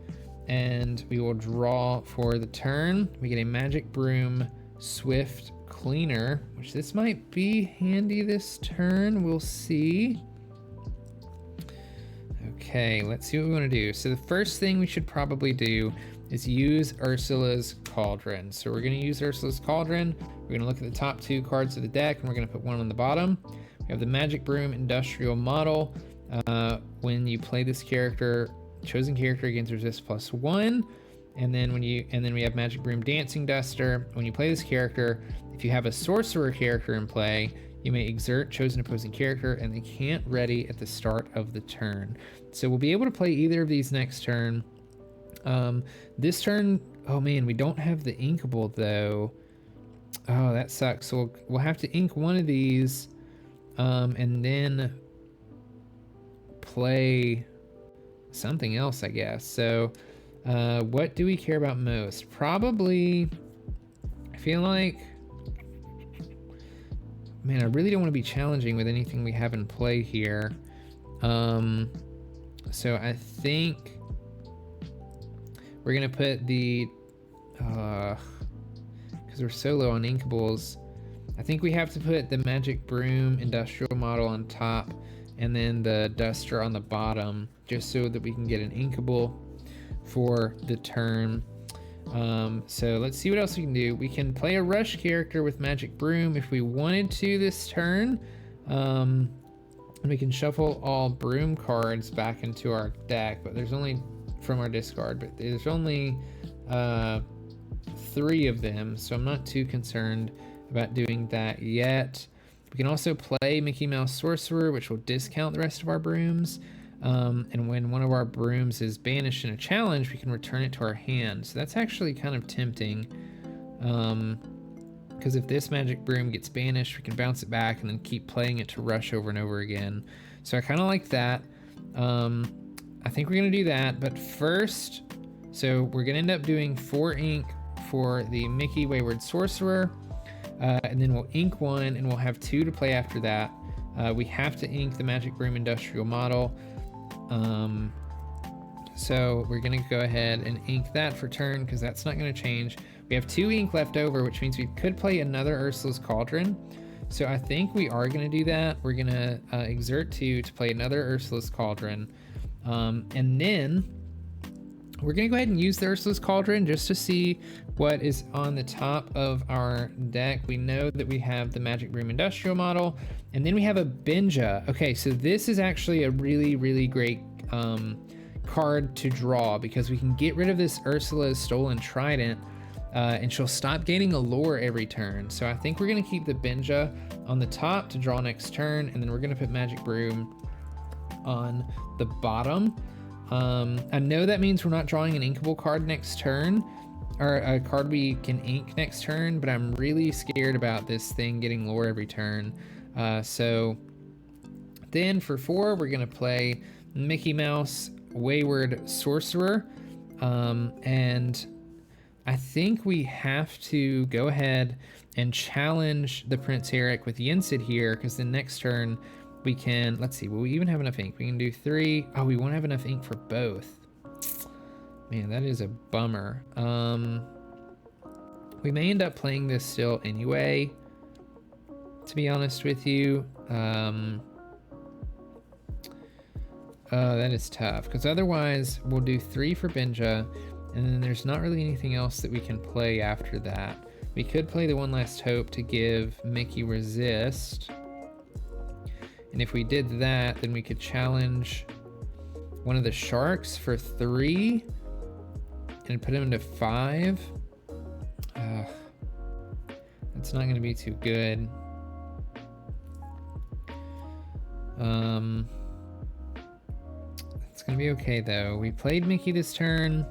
Speaker 1: and we will draw for the turn. We get a Magic Broom Swift Cleaner, which this might be handy this turn. We'll see. Okay, let's see what we want to do. So the first thing we should probably do is use Ursula's Cauldron. So we're going to use Ursula's Cauldron. We're going to look at the top 2 cards of the deck, and we're going to put one on the bottom. We have the Magic Broom Industrial Model. When you play this character, chosen character gains resist +1. And then we have Magic Broom Dancing Duster. When you play this character, if you have a sorcerer character in play, you may exert chosen opposing character, and they can't ready at the start of the turn. So we'll be able to play either of these next turn. This turn, oh man, we don't have the inkable though. Oh, that sucks. So we'll have to ink one of these, and then play something else, I guess. So what do we care about most? Probably, I feel like, man, I really don't want to be challenging with anything we have in play here. So I think we're gonna put the, because we're so low on inkables, I think we have to put the Magic Broom Industrial Model on top, and then the Duster on the bottom, just so that we can get an inkable for the turn. So let's see what else we can do. We can play a rush character with Magic Broom if we wanted to this turn. And we can shuffle all broom cards back into our deck, but there's only, from our discard, but there's only 3 of them, so I'm not too concerned about doing that yet. We can also play Mickey Mouse Sorcerer, which will discount the rest of our brooms. And when one of our brooms is banished in a challenge, we can return it to our hand. So that's actually kind of tempting. Because if this Magic Broom gets banished, we can bounce it back and then keep playing it to rush over and over again. So I kind of like that. I think we're going to do that. But first, so we're going to end up doing 4 ink for the Mickey Wayward Sorcerer. And then we'll ink 1, and we'll have 2 to play after that. We have to ink the Magic Broom Industrial Model. So we're going to go ahead and ink that for turn, because that's not going to change. We have 2 ink left over, which means we could play another Ursula's Cauldron. So I think we are going to do that. We're going to exert 2 to play another Ursula's Cauldron. And then we're going to go ahead and use the Ursula's Cauldron just to see what is on the top of our deck. We know that we have the Magic Broom Industrial Model, and then we have a Benja. Okay, so this is actually a really great card to draw, because we can get rid of this Ursula's Stolen Trident, and she'll stop gaining a lore every turn. So I think we're going to keep the Benja on the top to draw next turn, and then we're going to put Magic Broom on the bottom. I know that means we're not drawing an inkable card next turn, or a card we can ink next turn, but I'm really scared about this thing getting lore every turn. So then for 4, we're going to play Mickey Mouse Wayward Sorcerer. And I think we have to go ahead and challenge the Prince Eric with Yensid here, because the next turn we can, let's see, will we even have enough ink? We can do 3. Oh, we won't have enough ink for both. Man, that is a bummer. We may end up playing this still anyway, to be honest with you. That is tough, because otherwise we'll do 3 for Benja, and then there's not really anything else that we can play after that. We could play the One Last Hope to give Mickey resist. And if we did that, then we could challenge one of the sharks for 3 and put him into 5. That's not going to be too good. It's going to be okay, though. We played Mickey this turn.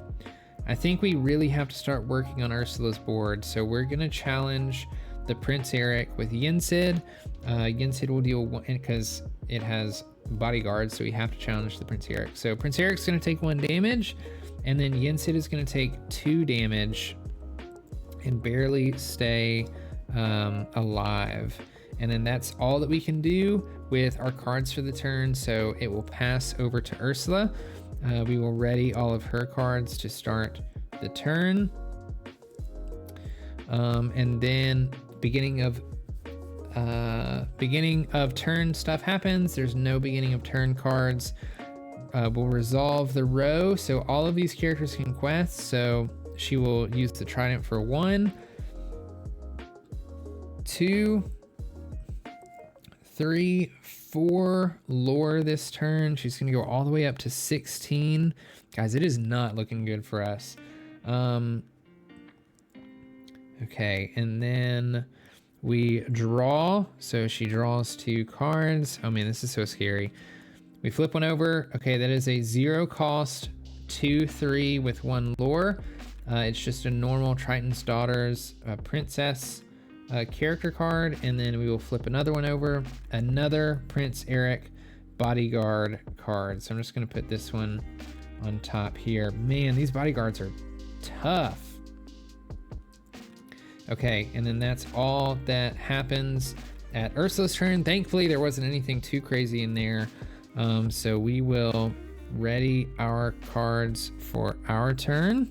Speaker 1: I think we really have to start working on Ursula's board, so we're going to challenge the Prince Eric with Yensid. Yensid will deal 1, because it has bodyguards, so we have to challenge the Prince Eric. So Prince Eric's going to take 1 damage, and then Yensid is going to take 2 damage and barely stay alive. And then that's all that we can do with our cards for the turn, so it will pass over to Ursula. We will ready all of her cards to start the turn. And then beginning of turn stuff happens. There's no beginning of turn cards. We'll resolve the row, so all of these characters can quest. So she will use the trident for 1, 2, 3, 4 lore this turn. She's gonna go all the way up to 16. Guys, it is not looking good for us. Okay, and then we draw. So she draws 2 cards. Oh man, this is so scary. We flip one over. Okay, that is a 0 cost 2/3 with 1 lore. It's just a normal Triton's Daughters princess character card, and then we will flip another one over, another Prince Eric bodyguard card. So I'm just going to put this one on top here. Man, these bodyguards are tough. Okay, and then that's all that happens at Ursula's turn. Thankfully, there wasn't anything too crazy in there. So we will ready our cards for our turn.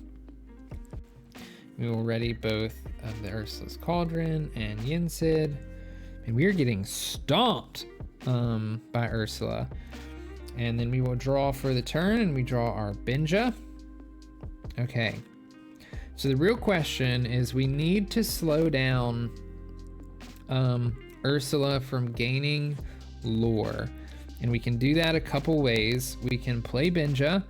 Speaker 1: We will ready both of the Ursula's Cauldron and Yensid. And we are getting stomped by Ursula. And then we will draw for the turn, and we draw our Benja. Okay. So the real question is, we need to slow down Ursula from gaining lore. And we can do that a couple ways. We can play Benja,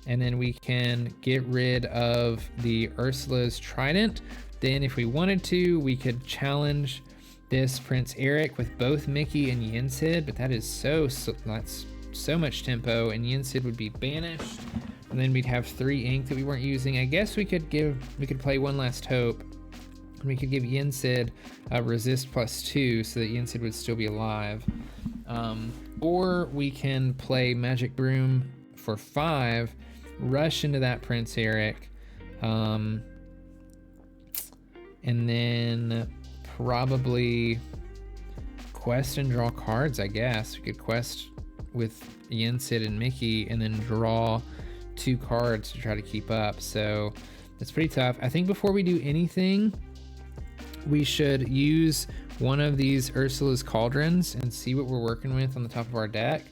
Speaker 1: and then we can get rid of the Ursula's Trident. Then if we wanted to, we could challenge this Prince Eric with both Mickey and Yensid, but that is that's so much tempo, and Yensid would be banished. And then we'd have 3 ink that we weren't using. I guess we could play One Last Hope, and we could give Yensid a resist +2 so that Yensid would still be alive. Or we can play Magic Broom for 5, rush into that Prince Eric, and then probably quest and draw cards, I guess. We could quest with Yensid and Mickey and then draw 2 cards to try to keep up. So that's pretty tough. I think before we do anything, we should use one of these Ursula's Cauldrons and see what we're working with on the top of our deck.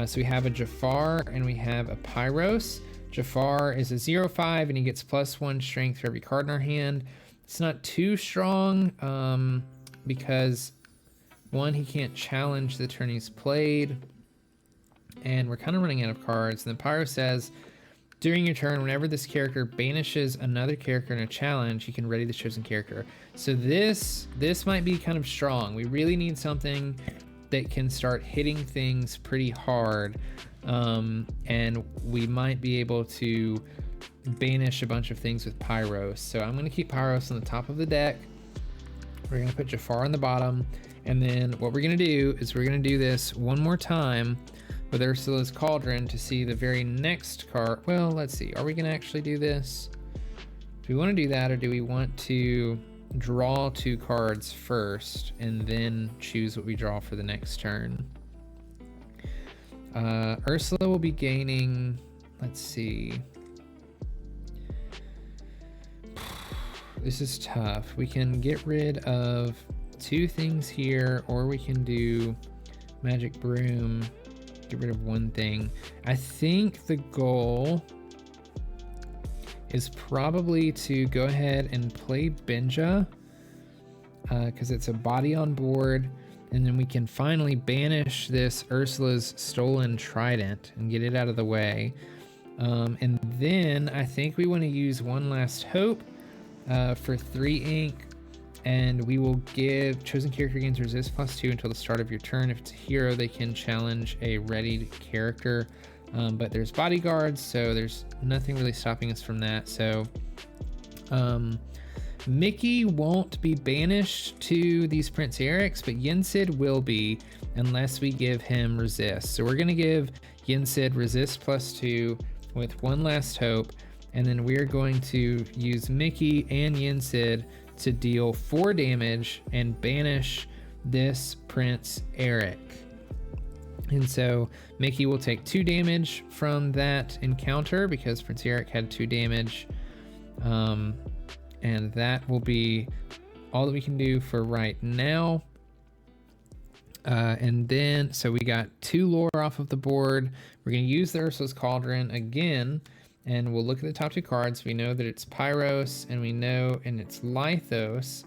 Speaker 1: So we have a Jafar and we have a Pyros. Jafar is a 0/5 and he gets +1 strength for every card in our hand. It's not too strong because 1, he can't challenge the turn he's played, and we're kind of running out of cards. And then Pyro says, during your turn, whenever this character banishes another character in a challenge, you can ready the chosen character. So this might be kind of strong. We really need something that can start hitting things pretty hard, and we might be able to banish a bunch of things with Pyros. So I'm going to keep Pyros on the top of the deck. We're going to put Jafar on the bottom, and then what we're going to do is we're going to do this one more time with Ursula's Cauldron to see the very next card. Well, let's see. Are we going to actually do this? Do we want to do that, or do we want to draw 2 cards first and then choose what we draw for the next turn? Ursula will be gaining, let's see. This is tough. We can get rid of 2 things here, or we can do Magic Broom, get rid of 1 thing. I think the goal is probably to go ahead and play Benja, because it's a body on board, and then we can finally banish this Ursula's Stolen Trident and get it out of the way. And then I think we want to use One Last Hope for 3 ink, and we will give chosen character gains resist +2 until the start of your turn. If it's a hero, they can challenge a readied character, but there's bodyguards, so there's nothing really stopping us from that. So Mickey won't be banished to these Prince Erics, but Yensid will be, unless we give him resist. So we're gonna give Yinsid resist +2 with one last hope, and then we're going to use Mickey and Yinsid to deal 4 damage and banish this Prince Eric. And so Mickey will take 2 damage from that encounter because Prince Eric had 2 damage. And that will be all that we can do for right now. And then, so we got 2 lore off of the board. We're going to use the Ursula's Cauldron again, and we'll look at the top 2 cards. We know that it's Pyros, and we know, and it's Lithos.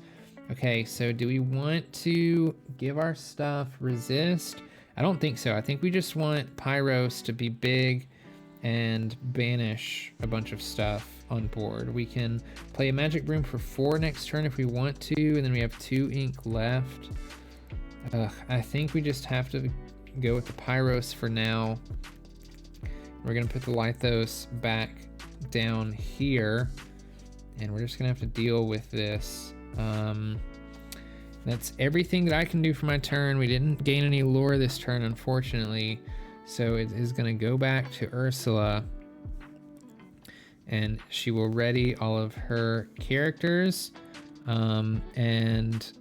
Speaker 1: Okay, so do we want to give our stuff resist? I don't think so. I think we just want Pyros to be big and banish a bunch of stuff on board. We can play a Magic Broom for 4 next turn if we want to, and then we have 2 ink left. I think we just have to go with the Pyros for now. We're gonna put the Lithos back down here, and we're just gonna have to deal with this. That's everything that I can do for my turn. We didn't gain any lore this turn, unfortunately, so it is gonna go back to Ursula, and she will ready all of her characters, and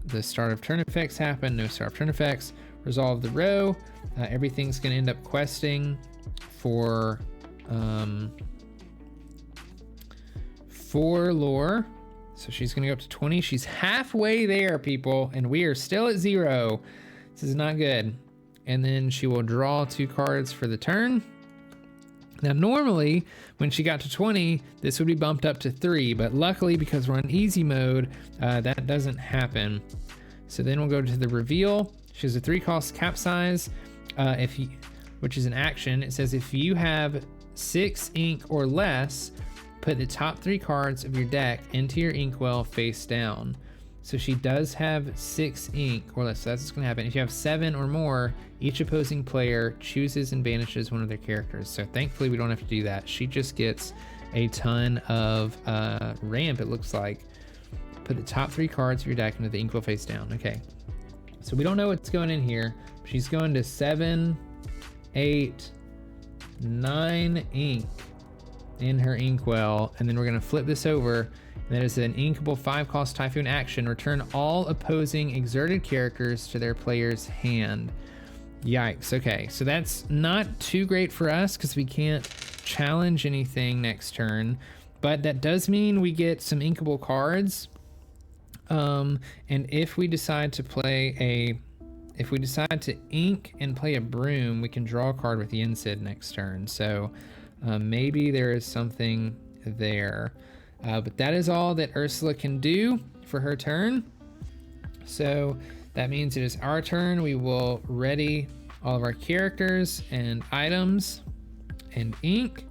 Speaker 1: the start of turn effects happen. No start of turn effects. Resolve the row. Everything's gonna end up questing for lore. So she's gonna go up to 20. She's halfway there, people, and we are still at 0. This is not good. And then she will draw 2 cards for the turn. Now, normally, when she got to 20, this would be bumped up to 3, but luckily, because we're on easy mode, that doesn't happen. So then we'll go to the reveal. She has a 3-cost capsize, which is an action. It says if you have 6 ink or less, put the top 3 cards of your deck into your inkwell face down. So she does have 6 ink or less, so that's what's gonna happen. If you have 7 or more, each opposing player chooses and banishes one of their characters. So thankfully we don't have to do that. She just gets a ton of ramp, it looks like. Put the top 3 cards of your deck into the inkwell face down. Okay, so we don't know what's going in here. She's going to 7, 8, 9 ink in her inkwell, and then we're gonna flip this over. That is an inkable 5-cost Typhoon action. Return all opposing exerted characters to their player's hand. Yikes. Okay, so that's not too great for us because we can't challenge anything next turn, but that does mean we get some inkable cards. And if we decide to ink and play a broom, we can draw a card with Yinsid next turn. So maybe there is something there. But that is all that Ursula can do for her turn. So that means it is our turn. We will ready all of our characters and items and ink,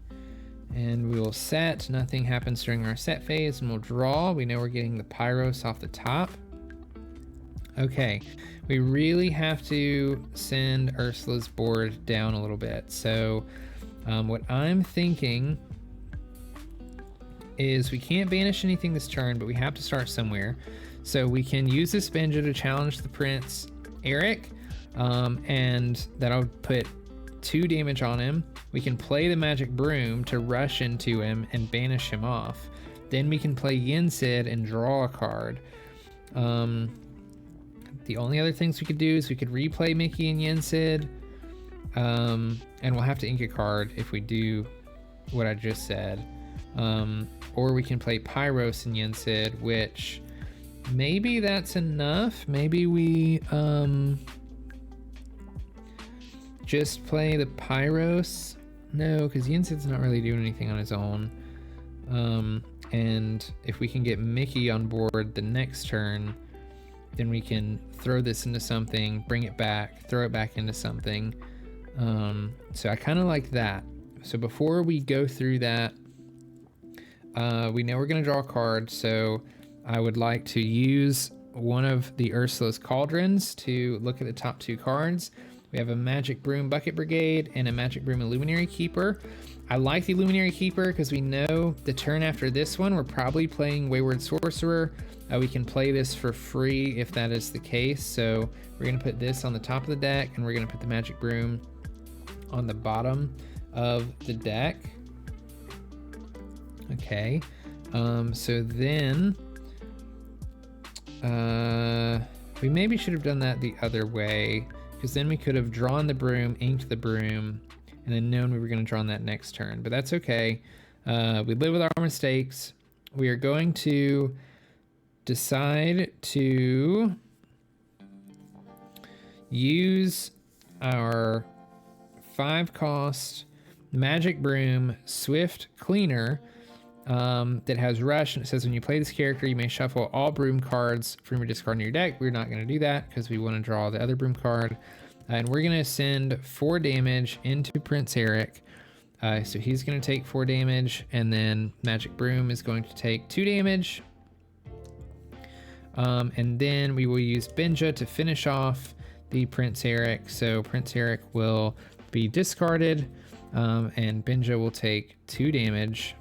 Speaker 1: and we will set. Nothing happens during our set phase, and we'll draw. We know we're getting the Pyros off the top. Okay, we really have to send Ursula's board down a little bit. So what I'm thinking is we can't banish anything this turn, but we have to start somewhere. So we can use this Benja to challenge the Prince Eric, and that'll put 2 damage on him. We can play the Magic Broom to rush into him and banish him off. Then we can play Yinsid and draw a card. The only other things we could do is we could replay Mickey and Yinsid, and we'll have to ink a card if we do what I just said. Or we can play Pyros and Yinsid, which maybe that's enough. Maybe we just play the Pyros. No, because Yinsid's not really doing anything on his own. And if we can get Mickey on board the next turn, then we can throw this into something, bring it back, throw it back into something. So I kind of like that. So before we go through that, we know we're going to draw a card, so I would like to use one of the Ursula's Cauldrons to look at the top 2 cards. We have a Magic Broom Bucket Brigade and a Magic Broom Illuminary Keeper. I like the Illuminary Keeper because we know the turn after this one, we're probably playing Wayward Sorcerer. We can play this for free if that is the case. So we're gonna put this on the top of the deck, and we're gonna put the Magic Broom on the bottom of the deck. Okay, so then we maybe should have done that the other way, because then we could have drawn the broom, inked the broom, and then known we were going to draw on that next turn. But that's okay. We live with our mistakes. We are going to decide to use our 5-cost Magic Broom Swift Cleaner that has Rush, and it says when you play this character, you may shuffle all broom cards from your discard in your deck. We're not going to do that because we want to draw the other broom card. And we're going to send 4 damage into Prince Eric. So he's going to take 4 damage, and then Magic Broom is going to take 2 damage. And then we will use Benja to finish off the Prince Eric. So Prince Eric will be discarded, and Benja will take 2 damage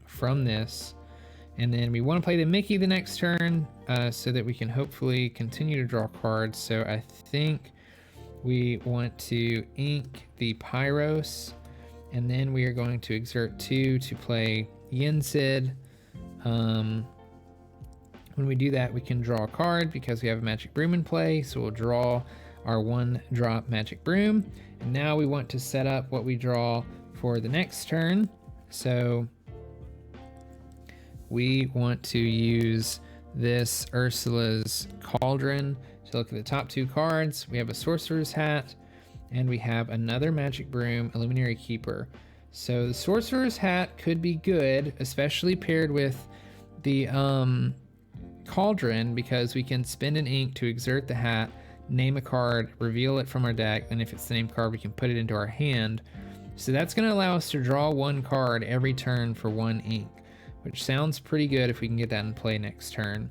Speaker 1: from this. And then we want to play the Mickey the next turn, so that we can hopefully continue to draw cards. So I think we want to ink the Pyros, and then we are going to exert 2 to play Yensid. When we do that, we can draw a card because we have a Magic Broom in play. So we'll draw our 1-drop Magic Broom. And now we want to set up what we draw for the next turn. So we want to use this Ursula's Cauldron to look at the top 2 cards. We have a Sorcerer's Hat, and we have another Magic Broom, Illuminary Keeper. So the Sorcerer's Hat could be good, especially paired with the Cauldron, because we can spend an ink to exert the hat, name a card, reveal it from our deck, and if it's the named card, we can put it into our hand. So that's going to allow us to draw 1 card every turn for 1 ink, which sounds pretty good if we can get that in play next turn.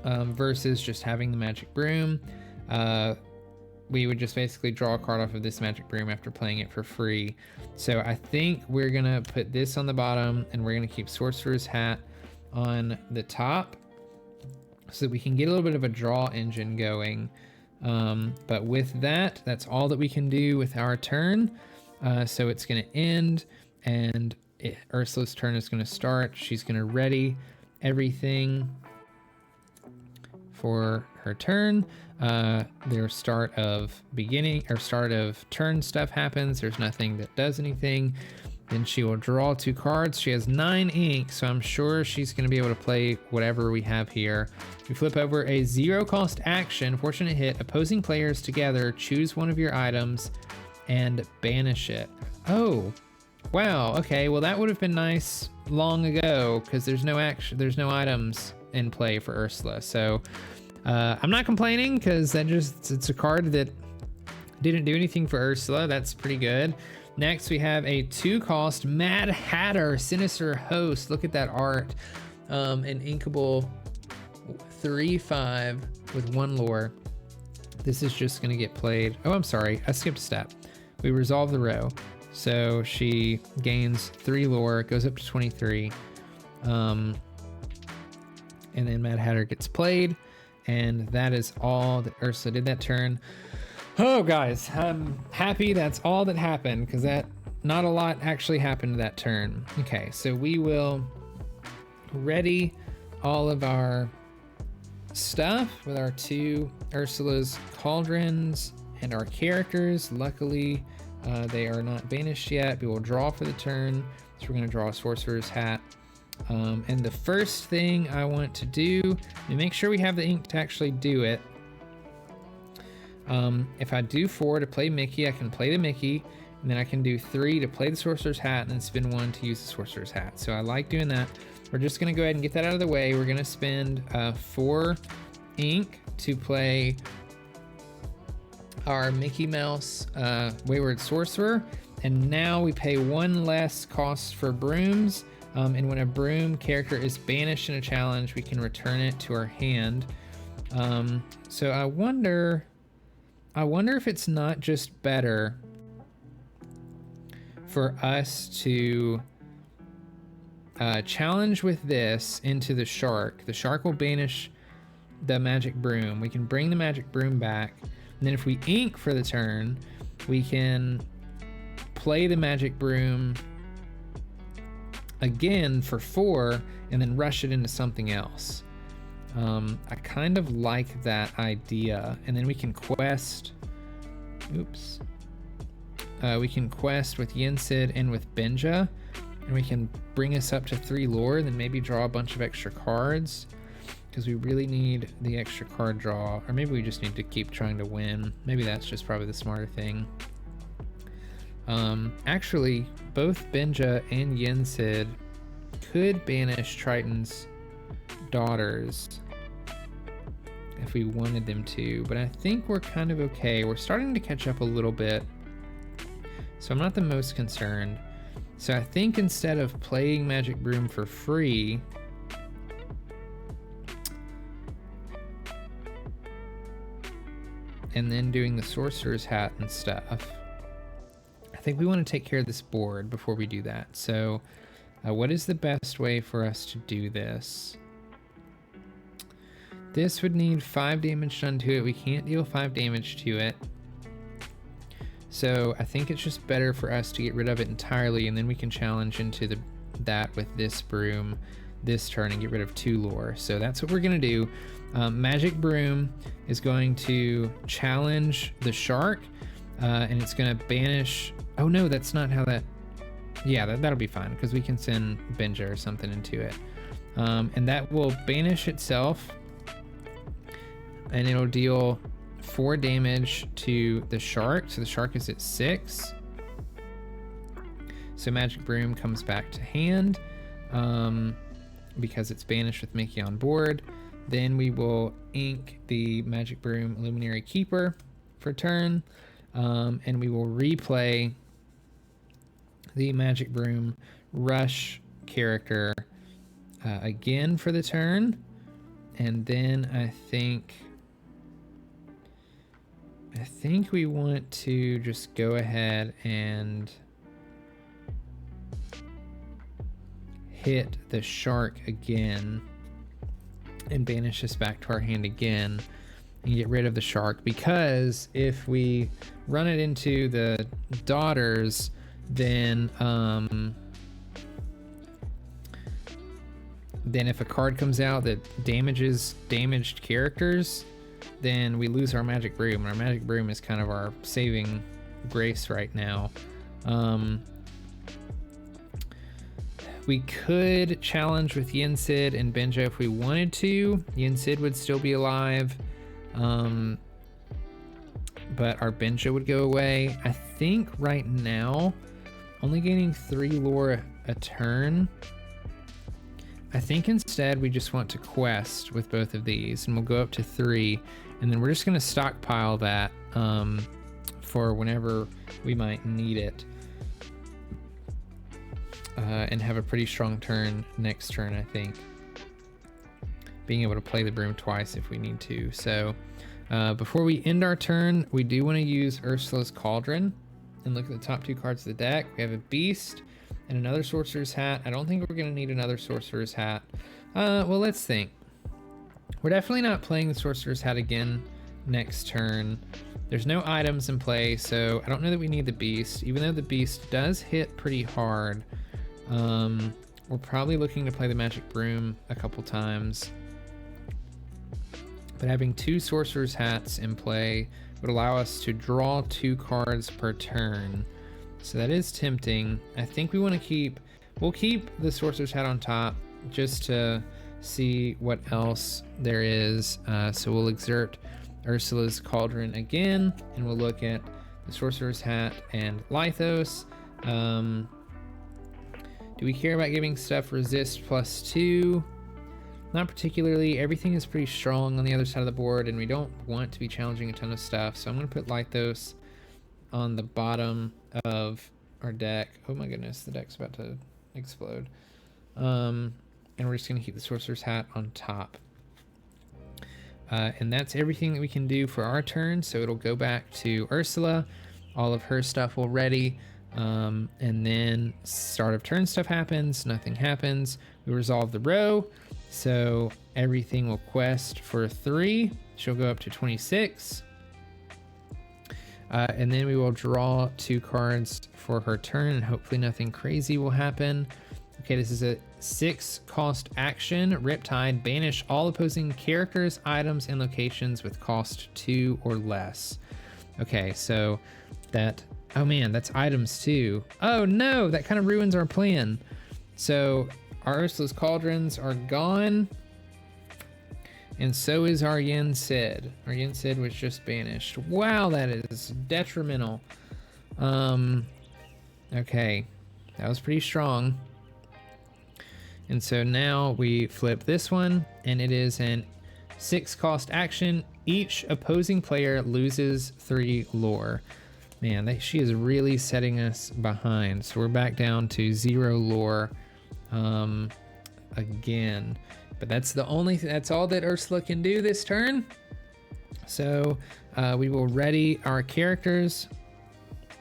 Speaker 1: Versus just having the Magic Broom. We would just basically draw a card off of this Magic Broom after playing it for free. So I think we're gonna put this on the bottom, and we're gonna keep Sorcerer's Hat on the top, so that we can get a little bit of a draw engine going. But with that, that's all that we can do with our turn. So it's gonna end, and Ursula's turn is going to start. She's going to ready everything for her turn. Their start of turn stuff happens. There's nothing that does anything. Then she will draw 2 cards. She has 9 ink, so I'm sure she's going to be able to play whatever we have here. We flip over a 0-cost action. Fortunate hit. Opposing players together choose one of your items and banish it. Oh. Wow, okay, well that would have been nice long ago, because there's no items in play for Ursula. So I'm not complaining, because it's a card that didn't do anything for Ursula. That's pretty good. Next we have a 2-cost Mad Hatter Sinister Host. Look at that art. An inkable 3/5 with 1 lore. This is just gonna get played. Oh, I'm sorry, I skipped a step. We resolve the row. So she gains 3 lore, goes up to 23. And then Mad Hatter gets played. And that is all that Ursula did that turn. Oh, guys, I'm happy that's all that happened, because not a lot actually happened that turn. Okay, so we will ready all of our stuff with our 2 Ursula's Cauldrons and our characters. Luckily, they are not banished yet. We will draw for the turn. So we're going to draw a Sorcerer's Hat. And the first thing I want to do, to make sure we have the ink to actually do it. If I do 4 to play Mickey, I can play the Mickey. And then I can do 3 to play the Sorcerer's Hat, and then spend 1 to use the Sorcerer's Hat. So I like doing that. We're just going to go ahead and get that out of the way. We're going to spend 4 ink to play our Mickey Mouse Wayward Sorcerer, and now we pay 1 less cost for brooms, and when a broom character is banished in a challenge, we can return it to our hand. So I wonder if it's not just better for us to challenge with this into the shark. The shark will banish the magic broom. We can bring the magic broom back, and then if we ink for the turn, we can play the magic broom again for 4 and then rush it into something else. I kind of like that idea. And then we can quest. Oops. We can quest with Yensid and with Benja, and we can bring us up to 3 lore, then maybe draw a bunch of extra cards, because we really need the extra card draw. Or maybe we just need to keep trying to win. Maybe that's just probably the smarter thing. Actually, both Benja and Yensid could banish Triton's daughters if we wanted them to, but I think we're kind of okay. We're starting to catch up a little bit, so I'm not the most concerned. So I think instead of playing Magic Broom for free, and then doing the Sorcerer's Hat and stuff, I think we want to take care of this board before we do that. So what is the best way for us to do this? This would need 5 damage done to it. We can't deal 5 damage to it. So I think it's just better for us to get rid of it entirely, and then we can challenge into that with this broom this turn and get rid of 2 lore. So that's what we're gonna do. Magic Broom is going to challenge the shark, and it's gonna banish. Oh no, that's not how that. Yeah, that'll be fine, because we can send Benja or something into it, and that will banish itself, and it'll deal 4 damage to the shark. So the shark is at 6. So Magic Broom comes back to hand, because it's banished with Mickey on board. Then we will ink the Magic Broom Illuminary Keeper for turn, and we will replay the Magic Broom Rush character again for the turn. And then I think we want to just go ahead and hit the shark again and banish us back to our hand again and get rid of the shark, because if we run it into the daughters, then if a card comes out that damages damaged characters, then we lose our Magic Broom, and our Magic Broom is kind of our saving grace right now. We could challenge with Yensid and Benja if we wanted to. Yensid would still be alive, but our Benja would go away. I think right now, only gaining 3 lore a turn. I think instead we just want to quest with both of these, and we'll go up to 3, and then we're just going to stockpile that for whenever we might need it, and have a pretty strong turn next turn, I think. Being able to play the broom twice if we need to. So before we end our turn, we do want to use Ursula's Cauldron and look at the top 2 cards of the deck. We have a Beast and another Sorcerer's Hat. I don't think we're going to need another Sorcerer's Hat. Well, let's think. We're definitely not playing the Sorcerer's Hat again next turn. There's no items in play, so I don't know that we need the Beast, even though the Beast does hit pretty hard. We're probably looking to play the Magic Broom a couple times, but having 2 Sorcerer's Hats in play would allow us to draw 2 cards per turn. So that is tempting. I think we'll keep the Sorcerer's Hat on top just to see what else there is. So we'll exert Ursula's Cauldron again, and we'll look at the Sorcerer's Hat and Lithos. Do we care about giving stuff resist +2? Not particularly. Everything is pretty strong on the other side of the board, and we don't want to be challenging a ton of stuff. So I'm going to put Lithos on the bottom of our deck. Oh my goodness, the deck's about to explode. And we're just going to keep the Sorcerer's Hat on top. And that's everything that we can do for our turn. So it'll go back to Ursula. All of her stuff will ready. And then start of turn stuff happens, nothing happens. We resolve the row, so everything will quest for 3. She'll go up to 26. And then we will draw 2 cards for her turn, and hopefully nothing crazy will happen. Okay, this is a 6 cost action. Riptide, banish all opposing characters, items, and locations with cost 2 or less. Okay, so that, oh man, that's items too. Oh no, that kind of ruins our plan. So our Ursula's Cauldrons are gone. And so is our Yen Sid. Our Yen Sid was just banished. Wow, that is detrimental. Okay, that was pretty strong. And so now we flip this one, and it is an 6 cost action. Each opposing player loses 3 lore. Man, she is really setting us behind. So we're back down to 0 lore again. But that's all that Ursula can do this turn. So we will ready our characters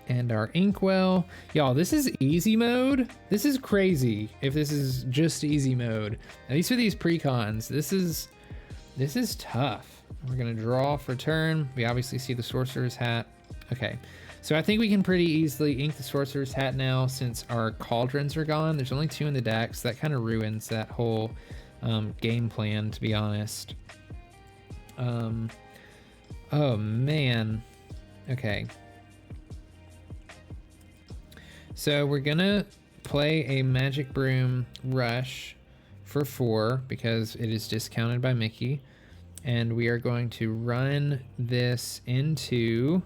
Speaker 1: and our inkwell. Y'all, this is easy mode. This is crazy if this is just easy mode. At least for these precons, this is tough. We're gonna draw for turn. We obviously see the Sorcerer's Hat. Okay, so I think we can pretty easily ink the Sorcerer's Hat now since our Cauldrons are gone. There's only 2 in the deck, so that kind of ruins that whole game plan, to be honest. Oh man. Okay. So we're gonna play a Magic Broom Rush for 4 because it is discounted by Mickey. And we are going to run this into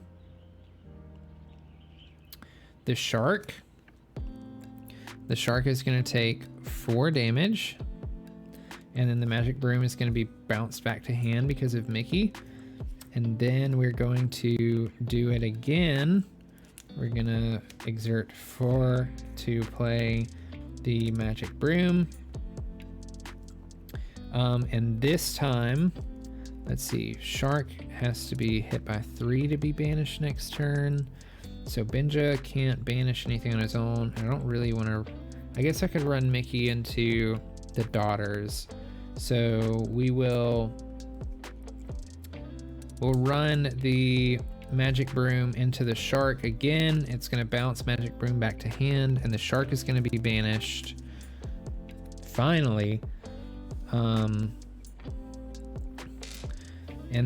Speaker 1: the Shark. The Shark is gonna take 4 damage. And then the Magic Broom is going to be bounced back to hand because of Mickey. And then we're going to do it again. We're going to exert 4 to play the Magic Broom. And this time, let's see, Shark has to be hit by 3 to be banished next turn. So Benja can't banish anything on his own. I don't really want to... I guess I could run Mickey into the Daughters. So we'll run the Magic Broom into the Shark again. It's going to bounce Magic Broom back to hand, and the Shark is going to be banished. Finally. And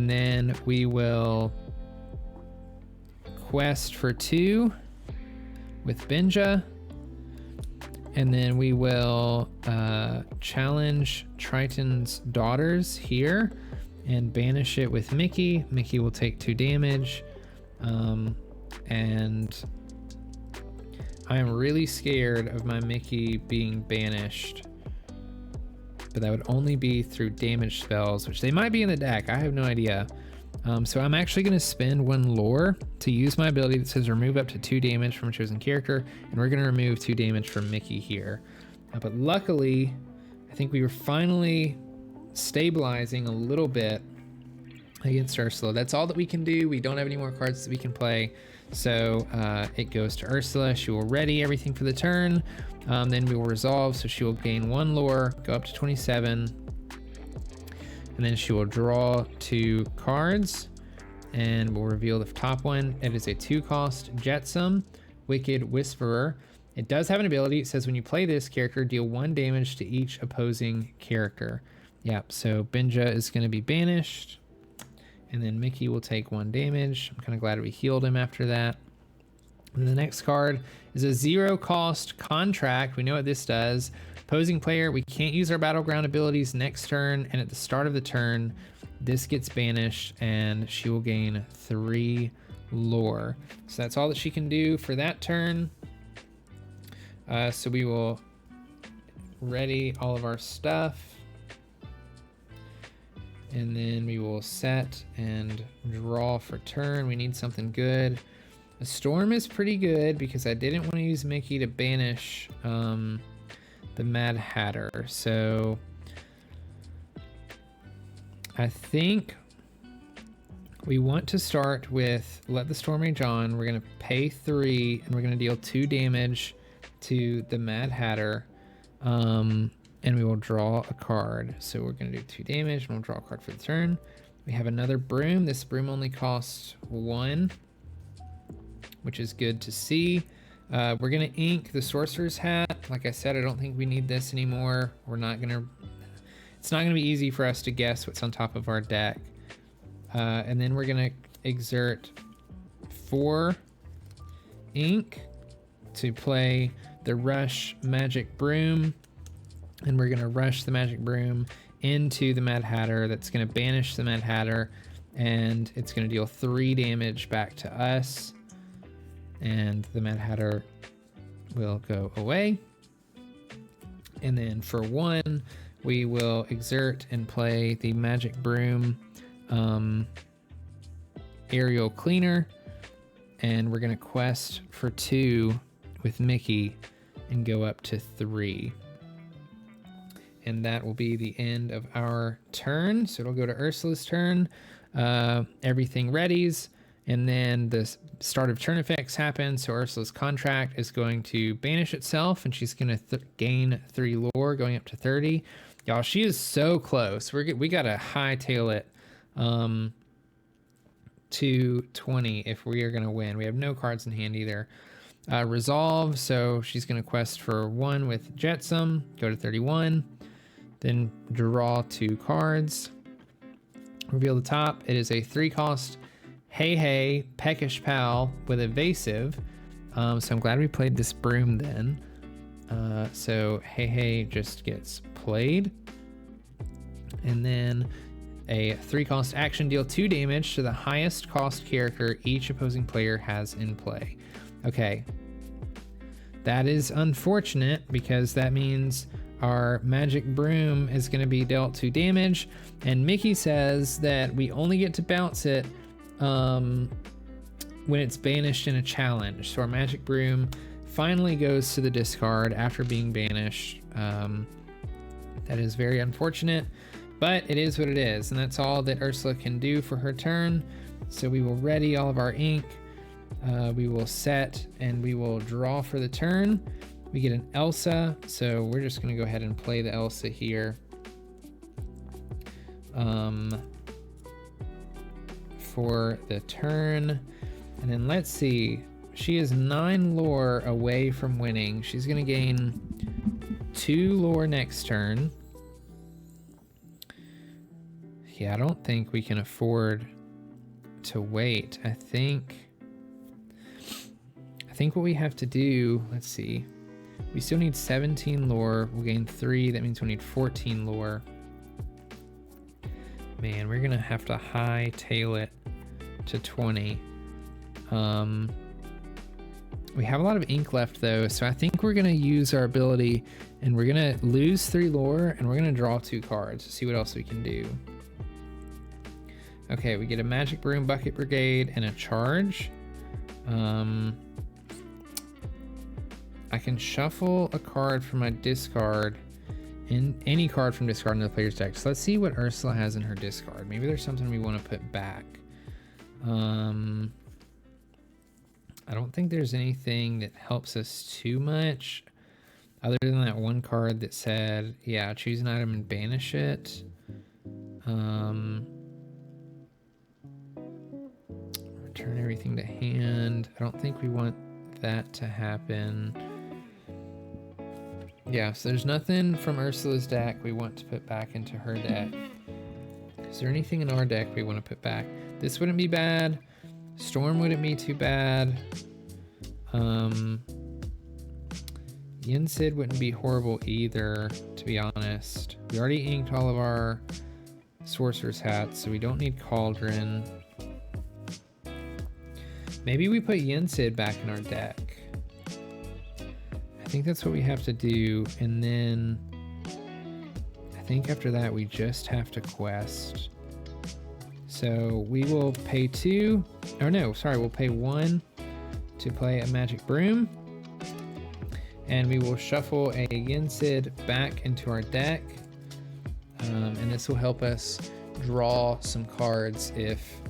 Speaker 1: then we will quest for 2 with Benja. And then we will challenge Triton's Daughters here and banish it with Mickey. Mickey will take 2 damage. And I am really scared of my Mickey being banished. But that would only be through damage spells, which they might be in the deck. I have no idea. So I'm actually going to spend 1 lore to use my ability that says remove up to 2 damage from a chosen character, and we're going to remove 2 damage from Mickey here. But luckily, I think we were finally stabilizing a little bit against Ursula. That's all that we can do. We don't have any more cards that we can play. So it goes to Ursula. She will ready everything for the turn. Then we will resolve, so she will gain 1 lore, go up to 27. And then she will draw 2 cards, and we'll reveal the top one. It is a 2 cost Jetsam, Wicked Whisperer. It does have an ability. It says when you play this character, deal 1 damage to each opposing character. Yep, so Benja is going to be banished, and then Mickey will take 1 damage. I'm kind of glad we healed him after that. And the next card is a 0 cost Contract. We know what this does. Opposing player, we can't use our battleground abilities next turn, and at the start of the turn, this gets banished, and she will gain 3 lore. So that's all that she can do for that turn. So we will ready all of our stuff, and then we will set and draw for turn. We need something good. A Storm is pretty good because I didn't want to use Mickey to banish the Mad Hatter. So I think We want to start with Let the Storm Rage On. We're going to pay 3, and we're going to deal 2 damage to the Mad Hatter. And we will draw a card. So we're going to do 2 damage, and we'll draw a card for the turn. We have another Broom. This Broom only costs 1, which is good to see. We're going to ink the Sorcerer's Hat. Like I said, I don't think we need this anymore. It's not going to be easy for us to guess what's on top of our deck. And then we're going to exert 4 ink to play the Rush Magic Broom. And we're going to rush the Magic Broom into the Mad Hatter. That's going to banish the Mad Hatter. And it's going to deal 3 damage back to us. And the Mad Hatter will go away. And then for 1, we will exert and play the Magic Broom Aerial Cleaner. And we're going to quest for 2 with Mickey and go up to 3. And that will be the end of our turn. So it'll go to Ursula's turn. Everything readies. And then the start of turn effects happen. So Ursula's contract is going to banish itself, and she's going to gain 3 lore, going up to 30. Y'all, she is so close. We got to hightail it to 20 if we are going to win. We have no cards in hand either. Resolve. So she's going to quest for 1 with Jetsam, go to 31. Then draw 2 cards. Reveal the top. It is a 3-cost Hey Peckish Pal with Evasive. So I'm glad we played this Broom then. So Hey just gets played. And then a 3-cost action, deal 2 damage to the highest cost character each opposing player has in play. Okay. That is unfortunate because that means our Magic Broom is going to be dealt 2 damage. And Mickey says that we only get to bounce it when it's banished in a challenge. So our Magic Broom finally goes to the discard after being banished. That is very unfortunate, but it is what it is, and that's all that Ursula can do for her turn. So we will ready all of our ink. We will set, and we will draw for the turn. We get an Elsa, so we're just going to go ahead and play the Elsa here. For the turn. And then let's see. She is 9 lore away from winning. She's going to gain 2 lore next turn. Yeah, I don't think we can afford to wait. I think what we have to do, let's see. We still need 17 lore. We'll gain 3. That means we need 14 lore. Man, we're going to have to hightail it to 20. We have a lot of ink left though, so I think we're going to use our ability, and we're going to lose 3 lore, and we're going to draw 2 cards to see what else we can do. Okay, we get a Magic Broom, Bucket Brigade, and a charge. I can shuffle a card from my discard, in any card from discard in the player's deck. So let's see what Ursula has in her discard. Maybe there's something we want to put back. I don't think there's anything that helps us too much other than that one card that said, yeah, choose an item and banish it. Return everything to hand. I don't think we want that to happen. Yeah, so there's nothing from Ursula's deck we want to put back into her deck. Is there anything in our deck we want to put back? This wouldn't be bad. Storm wouldn't be too bad. Yensid wouldn't be horrible either, to be honest. We already inked all of our Sorcerer's Hats, so we don't need Cauldron. Maybe we put Yensid back in our deck. I think that's what we have to do, and then I think after that we just have to quest. So we will pay 2, or no, sorry, we'll pay 1 to play a Magic Broom, and we will shuffle a Yensid back into our deck, and this will help us draw some cards if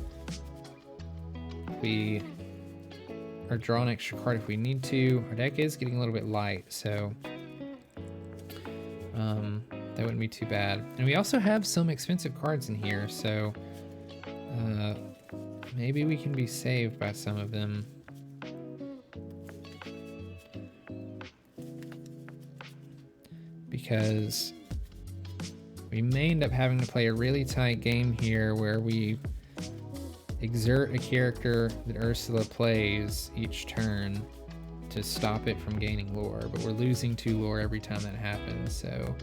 Speaker 1: we or draw an extra card if we need to. Our deck is getting a little bit light, so that wouldn't be too bad. And we also have some expensive cards in here, so maybe we can be saved by some of them. Because we may end up having to play a really tight game here where we exert a character that Ursula plays each turn to stop it from gaining lore, but we're losing 2 lore every time that happens, so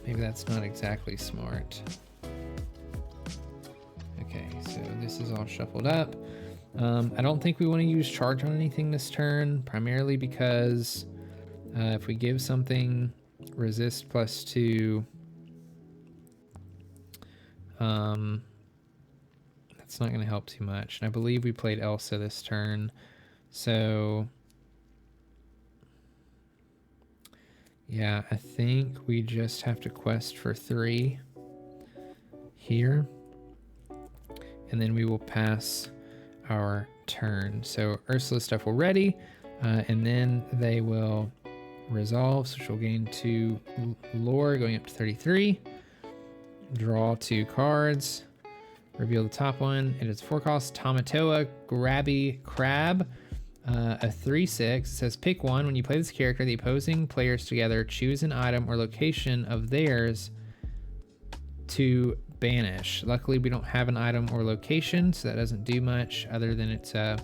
Speaker 1: maybe that's not exactly smart. Okay, so this is all shuffled up. I don't think we want to use charge on anything this turn, primarily because if we give something resist +2, that's not going to help too much. And I believe we played Elsa this turn, so yeah, I think we just have to quest for 3 here, and then we will pass our turn. So Ursula's stuff will ready, and then they will resolve, so she'll gain 2 lore, going up to 33. Draw 2 cards. Reveal the top one. It is 4 cost Tamatoa Grabby Crab, a 3/6. It says pick one. When you play this character, the opposing players together choose an item or location of theirs to banish. Luckily, we don't have an item or location, so that doesn't do much other than it's a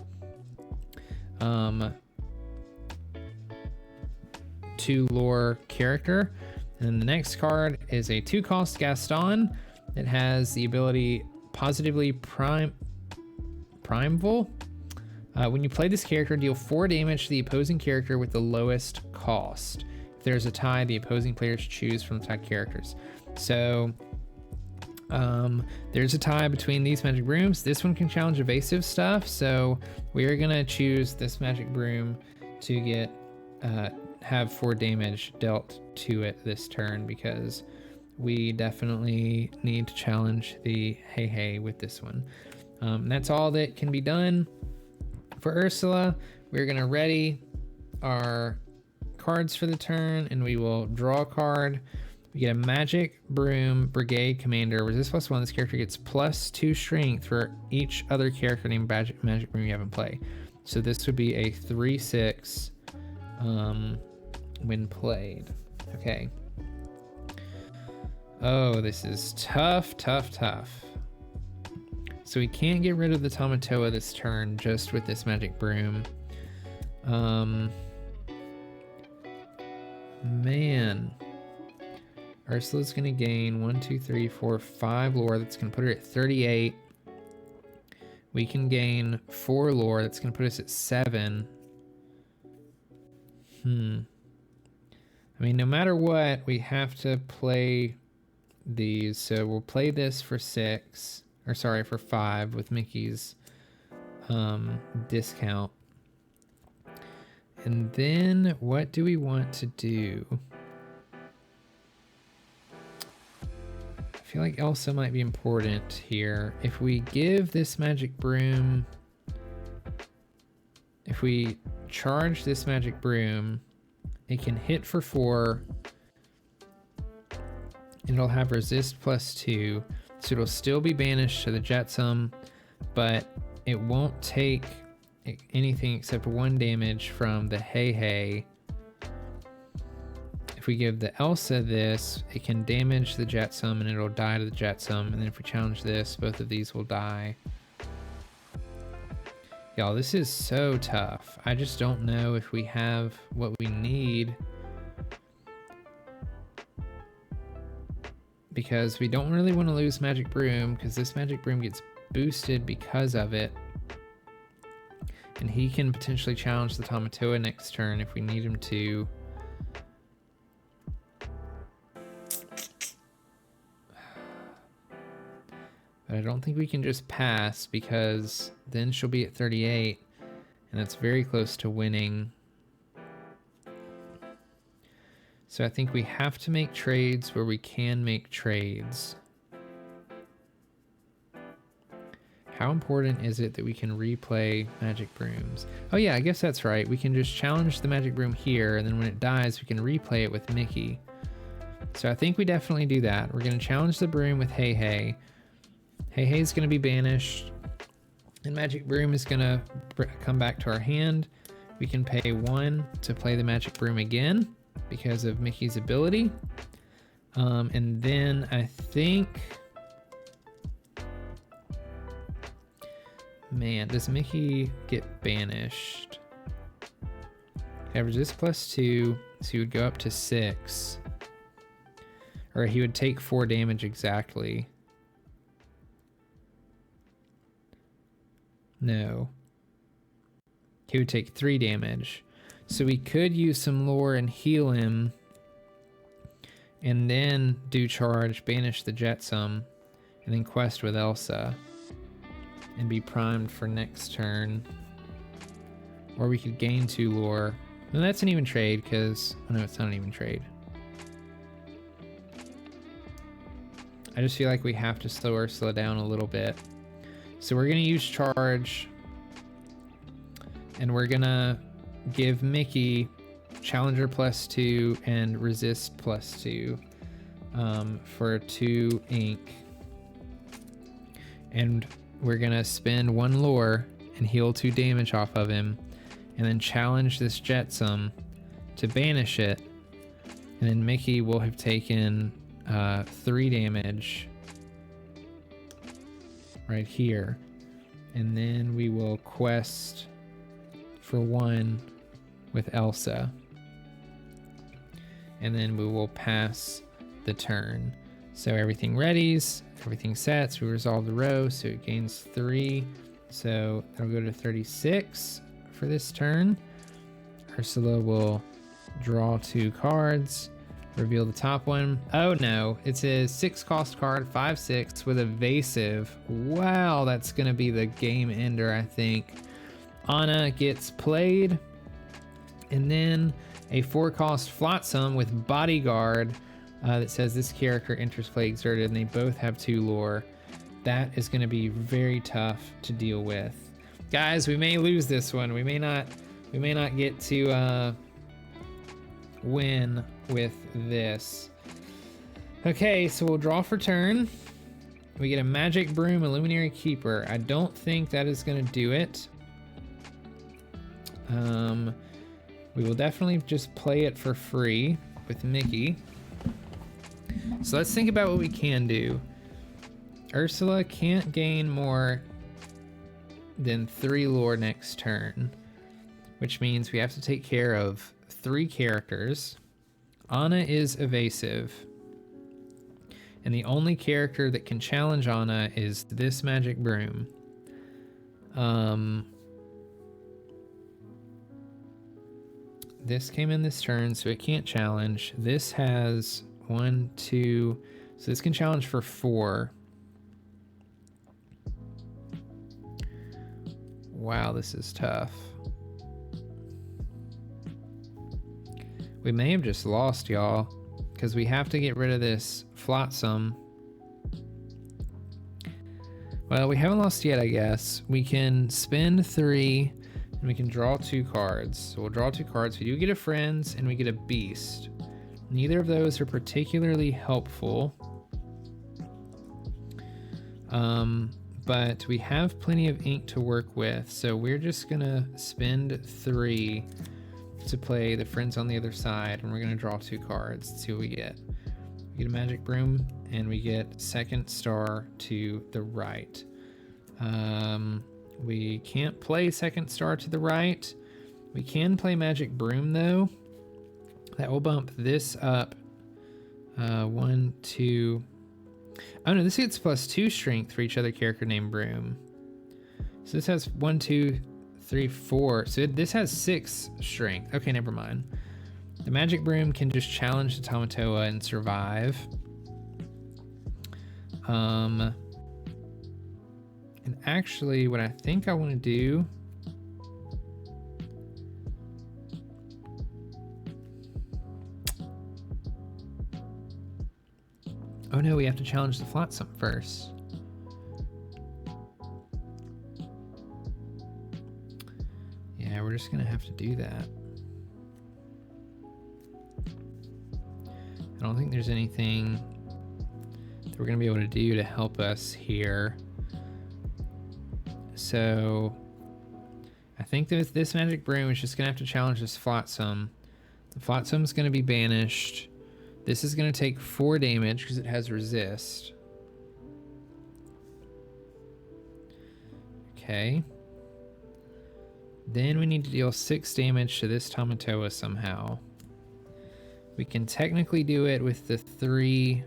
Speaker 1: 2 lore character. And the next card is a 2 cost Gaston. It has the ability Positively Primeval. When you play this character, deal 4 damage to the opposing character with the lowest cost. If there's a tie, the opposing players choose from the tied characters. So there's a tie between these magic brooms. This one can challenge evasive stuff, so we are gonna choose this magic broom to get have 4 damage dealt to it this turn, because we definitely need to challenge the hey with this one. That's all that can be done for Ursula. We're gonna ready our cards for the turn, and we will draw a card. We get a Magic Broom Brigade Commander. Resist +1. This character gets +2 strength for each other character named Magic Broom you have in play. So this would be a 3/6 when played. Okay. Oh, this is tough. So we can't get rid of the Tamatoa this turn just with this Magic Broom. Man. Ursula's gonna gain 1, 2, 3, 4, 5 lore. That's gonna put her at 38. We can gain 4 lore. That's gonna put us at 7. I mean, no matter what, we have to play these. So we'll play this for 6, or sorry, for 5 with Mickey's discount. And then what do we want to do? I feel like Elsa might be important here. If we give this Magic Broom, if we charge this Magic Broom, it can hit for 4, and it'll have resist +2, so it'll still be banished to the Jetsam, but it won't take anything except 1 damage from the hey. If we give the Elsa this, it can damage the Jetsam and it'll die to the Jetsam, and then if we challenge this, both of these will die. Y'all, this is so tough. I just don't know if we have what we need, because we don't really want to lose Magic Broom, because this Magic Broom gets boosted because of it, and he can potentially challenge the Tamatoa next turn if we need him to. But I don't think we can just pass, because then she'll be at 38, and that's very close to winning. So I think we have to make trades where we can make trades. How important is it that we can replay magic brooms? Oh yeah, I guess that's right. We can just challenge the magic broom here, and then when it dies, we can replay it with Mickey. So I think we definitely do that. We're gonna challenge the broom with Hey Hey. Hey Hey's gonna be banished, and magic broom is gonna come back to our hand. We can pay 1 to play the magic broom again because of Mickey's ability. And then I think, man, does Mickey get banished? Okay, resist +2, so he would go up to 6. Or he would take 4 damage exactly. No. He would take 3 damage. So we could use some lore and heal him, and then do charge, banish the Jetsam, and then quest with Elsa, and be primed for next turn. Or we could gain 2 lore. No, that's an even trade, because... Oh no, it's not an even trade. I just feel like we have to slow Ursula down a little bit. So we're going to use charge, and we're going to give Mickey Challenger +2 and resist +2 for 2 ink. And we're going to spend 1 lore and heal 2 damage off of him, and then challenge this Jetsam to banish it. And then Mickey will have taken 3 damage right here. And then we will quest for 1 with Elsa. And then we will pass the turn. So everything readies, everything sets, we resolve the row, so it gains 3. So that'll go to 36 for this turn. Ursula will draw 2 cards, reveal the top one. Oh no, it's a 6-cost card, 5/6 with evasive. Wow, that's gonna be the game ender, I think. Anna gets played, and then a 4-cost Flotsam with Bodyguard that says this character enters play exerted, and they both have 2 lore. That is going to be very tough to deal with. Guys, we may lose this one. We may not get to win with this. Okay, so we'll draw for turn. We get a Magic Broom, Illuminary Keeper. I don't think that is going to do it. We will definitely just play it for free with Mickey. So let's think about what we can do. Ursula can't gain more than 3 lore next turn, which means we have to take care of 3 characters. Anna is evasive, and the only character that can challenge Anna is this Magic Broom. This came in this turn, so it can't challenge. This has 1, 2, so this can challenge for 4. Wow, this is tough. We may have just lost, y'all, because we have to get rid of this Flotsam. Well, we haven't lost yet, I guess. We can spend 3, and we can draw 2 cards. So we'll draw 2 cards. We do get a Friends, and we get a Beast. Neither of those are particularly helpful. But we have plenty of ink to work with, so we're just gonna spend 3 to play the Friends on the other side, and we're gonna draw 2 cards. Let's see what we get. We get a Magic Broom, and we get second star to the right. We can't play second star to the right. We can play Magic Broom though. That will bump this up 1, 2. Oh no, this gets +2 strength for each other character named Broom. So this has 1, 2, 3, 4. So this has 6 strength. Okay, never mind. The Magic Broom can just challenge the Tamatoa and survive. And actually, what I think I want to do... Oh no, we have to challenge the Flotsam first. just gonna have to do that. I don't think there's anything that we're gonna be able to do to help us here. So I think that this magic broom is just gonna have to challenge this flotsam. The flotsam gonna be banished. This is gonna take 4 damage because it has resist. Okay. Then we need to deal 6 damage to this Tamatoa somehow. We can technically do it with the 3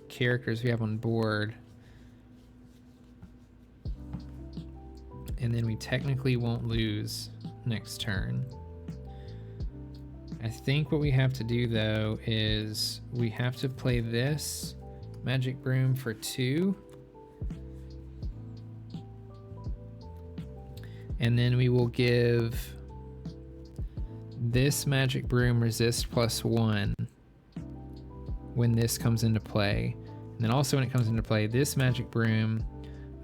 Speaker 1: characters we have on board. And then we technically won't lose next turn. I think what we have to do though is we have to play this magic broom for 2. And then we will give this magic broom resist +1 when this comes into play. And then also when it comes into play, this magic broom,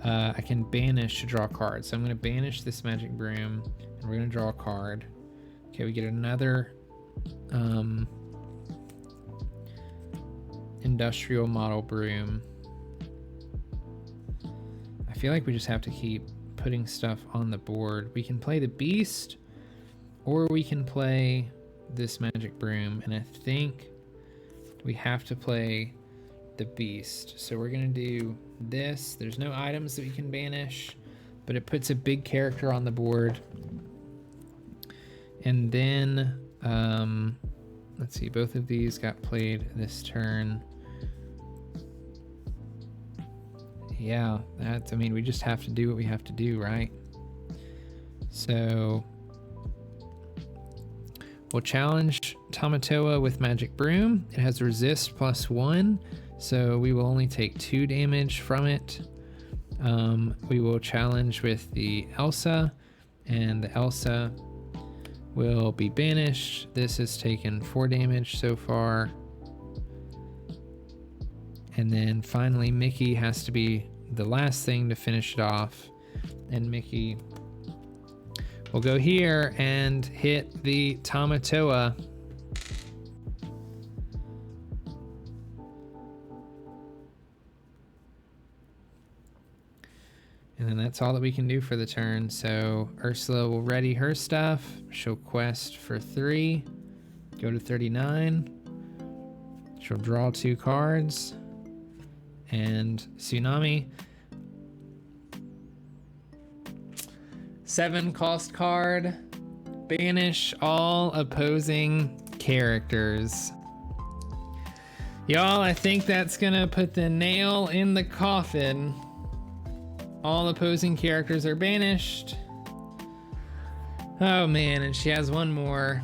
Speaker 1: I can banish to draw cards. So I'm gonna banish this magic broom and we're gonna draw a card. Okay, we get another industrial model broom. I feel like we just have to keep putting stuff on the board. We can play the beast or we can play this magic broom, and I think we have to play the beast. So we're gonna do this. There's no items that we can banish, but it puts a big character on the board. And then let's see, both of these got played this turn. Yeah, I mean, we just have to do what we have to do, right? So we'll challenge Tamatoa with Magic Broom. It has resist +1, so we will only take 2 damage from it. We will challenge with the Elsa, and the Elsa will be banished. This has taken 4 damage so far. And then finally, Mickey has to be the last thing to finish it off. And Mickey will go here and hit the Tamatoa. And then that's all that we can do for the turn. So Ursula will ready her stuff. She'll quest for 3, go to 39. She'll draw 2 cards. And Tsunami, 7 cost card, banish all opposing characters. Y'all, I think that's gonna put the nail in the coffin. All opposing characters are banished. Oh man, and she has one more.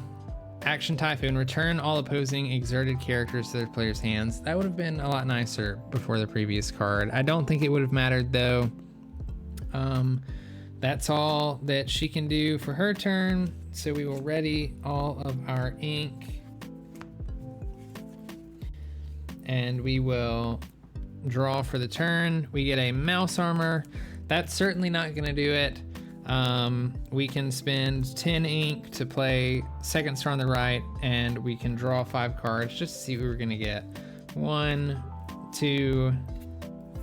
Speaker 1: Action Typhoon, return all opposing exerted characters to their player's hands. That would have been a lot nicer before the previous card. I don't think it would have mattered though. That's all that she can do for her turn. So we will ready all of our ink. And we will draw for the turn. We get a mouse armor. That's certainly not gonna do it. We can spend 10 ink to play second star on the right, and we can draw 5 cards just to see what we're gonna get. 1, 2,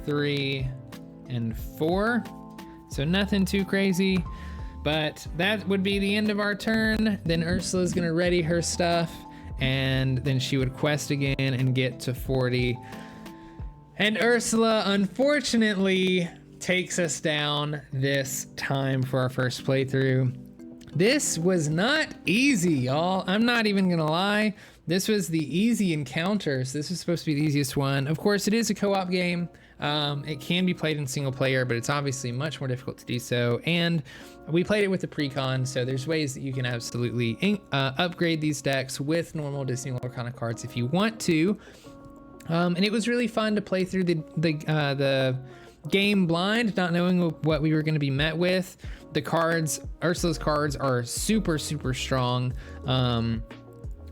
Speaker 1: 3, and 4. So nothing too crazy, but that would be the end of our turn. Then Ursula's gonna ready her stuff, and then she would quest again and get to 40. And Ursula, unfortunately, takes us down this time for our first playthrough. This was not easy, y'all. I'm not even gonna lie. This was the easy encounter, so this is supposed to be the easiest one. Of course, it is a co-op game. It can be played in single player, but it's obviously much more difficult to do so. And we played it with the precon, so there's ways that you can absolutely upgrade these decks with normal Disney Lorcana cards if you want to. And it was really fun to play through the game blind, not knowing what we were going to be met with. The cards, Ursula's cards, are super strong.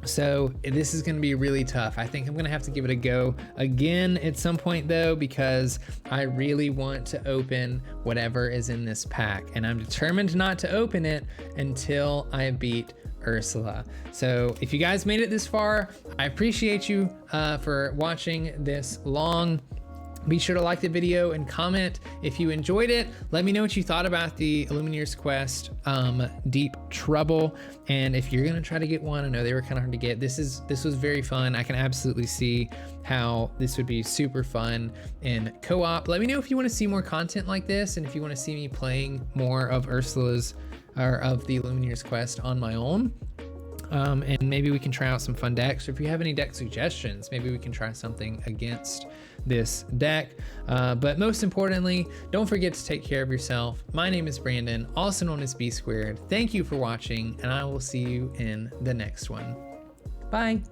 Speaker 1: So this is going to be really tough. I think I'm going to have to give it a go again at some point though, because I really want to open whatever is in this pack, and I'm determined not to open it until I beat Ursula. So if you guys made it this far, I appreciate you for watching this long. Be sure to like the video and comment if you enjoyed it. Let me know what you thought about the Illumineer's Quest Deep Trouble. And if you're gonna try to get one, I know they were kind of hard to get. This was very fun. I can absolutely see how this would be super fun in co-op. Let me know if you want to see more content like this, and if you want to see me playing more of Ursula's or of the Illumineer's Quest on my own. And maybe we can try out some fun decks. Or if you have any deck suggestions, maybe we can try something against this deck. But most importantly, don't forget to take care of yourself. My name is Brandon, also known as B Squared. Thank you for watching, and I will see you in the next one. Bye.